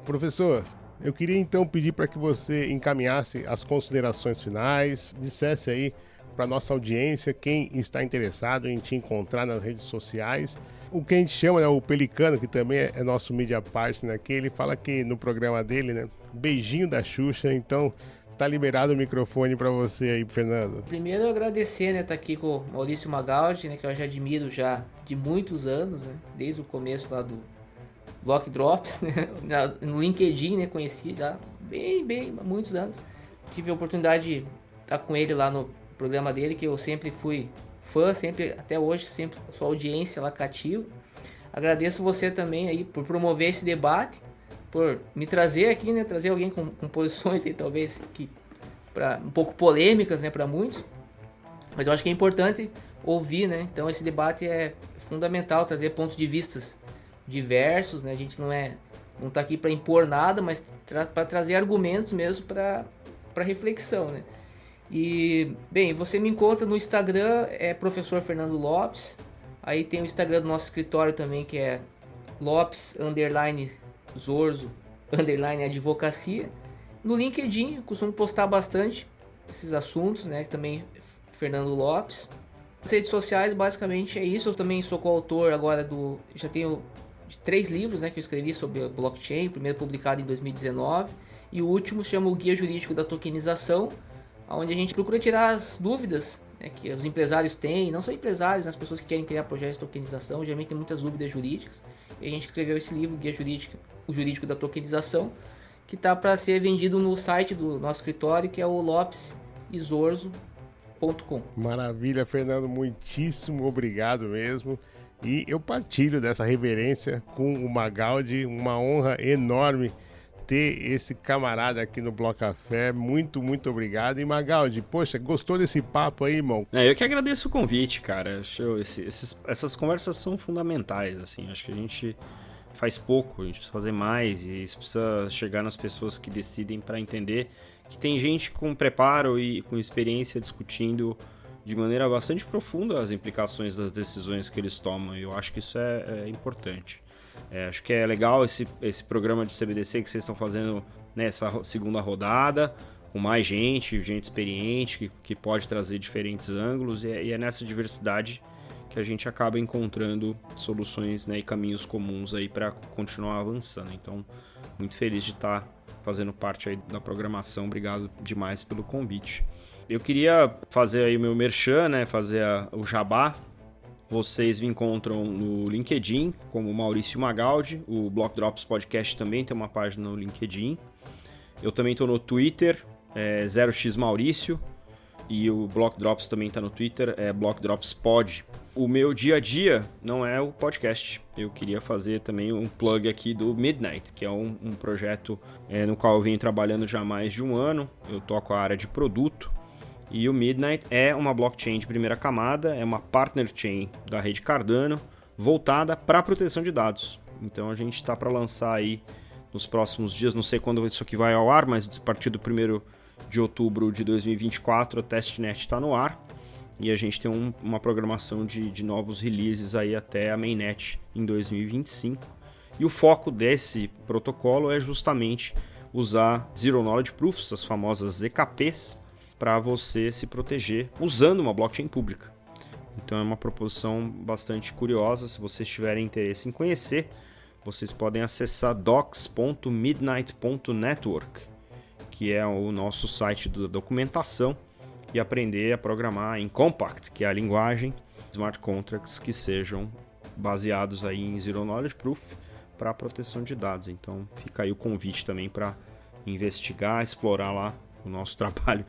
Professor, eu queria então pedir para que você encaminhasse as considerações finais, dissesse aí para nossa audiência, quem está interessado em te encontrar nas redes sociais. O que a gente chama, né, o Pelicano, que também é nosso media partner aqui, ele fala que no programa dele, né, beijinho da Xuxa, então tá liberado o microfone para você aí, Fernando.
Primeiro eu agradecer, né, tá aqui com o Maurício Magaldi, né, que eu já admiro já de muitos anos, né, desde o começo lá do Block Drops, né, no LinkedIn, né, conheci já bem, há muitos anos. Tive a oportunidade de estar com ele lá no programa dele, que eu sempre fui fã, sempre, até hoje, sempre sua audiência lá cativo. Agradeço você também aí por promover esse debate, por me trazer aqui, né, trazer alguém com posições aí, talvez, um pouco polêmicas, né, para muitos, mas eu acho que é importante ouvir, né, então esse debate é fundamental, trazer pontos de vistas diversos, né, a gente não tá aqui para impor nada, mas para trazer argumentos mesmo para reflexão, né. E, bem, você me encontra no Instagram, Professor Fernando Lopes. Aí tem o Instagram do nosso escritório também, que é Lopes_Zorzo_Advocacia. No LinkedIn, eu costumo postar bastante esses assuntos, né? Também Fernando Lopes. As redes sociais, basicamente, é isso. Eu também sou coautor agora já tenho 3 livros, né, que eu escrevi sobre blockchain. O primeiro publicado em 2019. E o último chama o Guia Jurídico da Tokenização, onde a gente procura tirar as dúvidas, né, que os empresários têm, não só empresários, as pessoas que querem criar projetos de tokenização, geralmente tem muitas dúvidas jurídicas, e a gente escreveu esse livro, Guia Jurídico da Tokenização, que está para ser vendido no site do nosso escritório, que é o lopesorzo.com.
Maravilha, Fernando, muitíssimo obrigado mesmo. E eu partilho dessa reverência com o Magaldi, uma honra enorme ter esse camarada aqui no Bloco Café. Muito, muito obrigado. E Magaldi, poxa, gostou desse papo aí, irmão?
Eu que agradeço o convite, cara. Essas conversas são fundamentais, assim. Acho que a gente faz pouco, a gente precisa fazer mais e isso precisa chegar nas pessoas que decidem para entender que tem gente com preparo e com experiência discutindo de maneira bastante profunda as implicações das decisões que eles tomam. E eu acho que isso é importante. Acho que é legal esse programa de CBDC que vocês estão fazendo nessa segunda rodada, com mais gente experiente, que pode trazer diferentes ângulos, e é nessa diversidade que a gente acaba encontrando soluções, né, e caminhos comuns aí para continuar avançando. Então, muito feliz de estar fazendo parte aí da programação. Obrigado demais pelo convite. Eu queria fazer aí o meu merchan, né, fazer o jabá. Vocês me encontram no LinkedIn como Maurício Magaldi. O Block Drops Podcast também tem uma página no LinkedIn. Eu também estou no Twitter, 0xmaurício. E o Block Drops também está no Twitter, Block Drops Pod. O meu dia a dia não é o podcast. Eu queria fazer também um plug aqui do Midnight, que é um projeto no qual eu venho trabalhando já há mais de um ano. Eu toco a área de produto. E o Midnight é uma blockchain de primeira camada, é uma partner chain da rede Cardano, voltada para a proteção de dados. Então a gente está para lançar aí nos próximos dias, não sei quando isso aqui vai ao ar, mas a partir do 1º de outubro de 2024 a testnet está no ar. E a gente tem uma programação de novos releases aí até a mainnet em 2025. E o foco desse protocolo é justamente usar Zero Knowledge Proofs, as famosas ZKPs, para você se proteger usando uma blockchain pública. Então é uma proposição bastante curiosa. Se vocês tiverem interesse em conhecer, vocês podem acessar docs.midnight.network, que é o nosso site da documentação, e aprender a programar em Compact, que é a linguagem, smart contracts que sejam baseados aí em Zero Knowledge Proof para a proteção de dados. Então fica aí o convite também para investigar, explorar lá o nosso trabalho,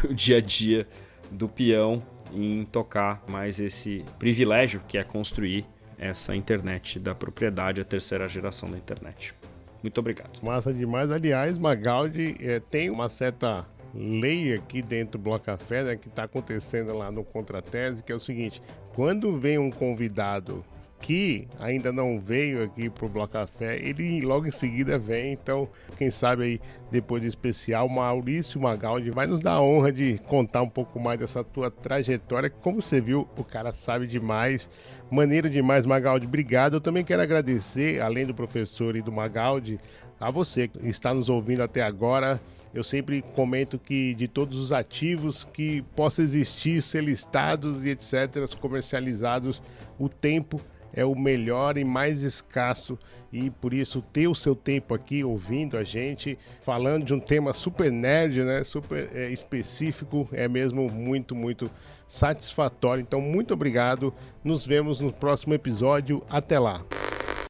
o dia a dia do peão em tocar mais esse privilégio que é construir essa internet da propriedade, a terceira geração da internet. Muito obrigado.
Massa demais. Aliás, Magaldi, tem uma certa lei aqui dentro do Bloco Café, né, que está acontecendo lá no Contratese, que é o seguinte: quando vem um convidado que ainda não veio aqui pro Bloco Café, ele logo em seguida vem. Então, quem sabe aí, depois do especial, Maurício Magaldi vai nos dar a honra de contar um pouco mais dessa tua trajetória. Como você viu, o cara sabe demais, maneiro demais, Magaldi. Obrigado. Eu também quero agradecer, além do professor e do Magaldi, a você que está nos ouvindo até agora. Eu sempre comento que de todos os ativos que possa existir, ser listados e etc., comercializados, o tempo é o melhor e mais escasso, e por isso ter o seu tempo aqui ouvindo a gente, falando de um tema super nerd, né, super específico, é mesmo muito, muito satisfatório. Então, muito obrigado, nos vemos no próximo episódio, até lá.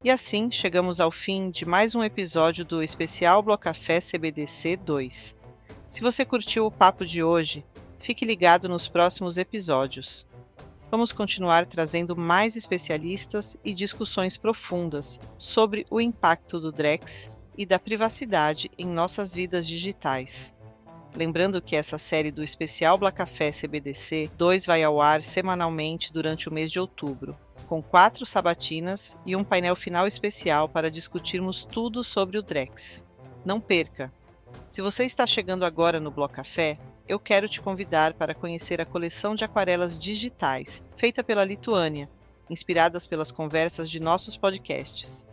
E assim chegamos ao fim de mais um episódio do especial Bloco Café CBDC 2. Se você curtiu o papo de hoje, fique ligado nos próximos episódios. Vamos continuar trazendo mais especialistas e discussões profundas sobre o impacto do Drex e da privacidade em nossas vidas digitais. Lembrando que essa série do especial Bloco Café CBDC 2 vai ao ar semanalmente durante o mês de outubro, com 4 sabatinas e um painel final especial para discutirmos tudo sobre o Drex. Não perca! Se você está chegando agora no Bloco Café, eu quero te convidar para conhecer a coleção de aquarelas digitais feita pela Lituânia, inspiradas pelas conversas de nossos podcasts.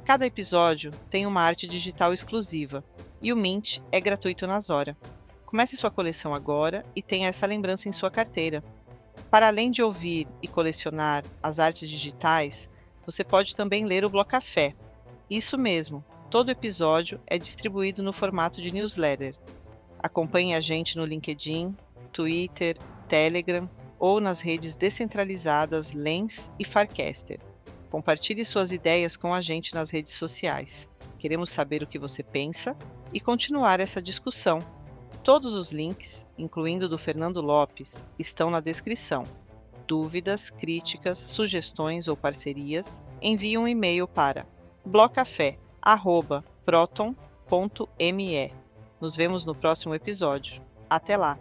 Cada episódio tem uma arte digital exclusiva e o mint é gratuito na Zora. Comece sua coleção agora e tenha essa lembrança em sua carteira. Para além de ouvir e colecionar as artes digitais, você pode também ler o Bloco Café. Isso mesmo, todo episódio é distribuído no formato de newsletter. Acompanhe a gente no LinkedIn, Twitter, Telegram ou nas redes descentralizadas Lens e Farcaster. Compartilhe suas ideias com a gente nas redes sociais. Queremos saber o que você pensa e continuar essa discussão. Todos os links, incluindo o do Fernando Lopes, estão na descrição. Dúvidas, críticas, sugestões ou parcerias, envie um e-mail para blocafé@proton.com Nos vemos no próximo episódio. Até lá!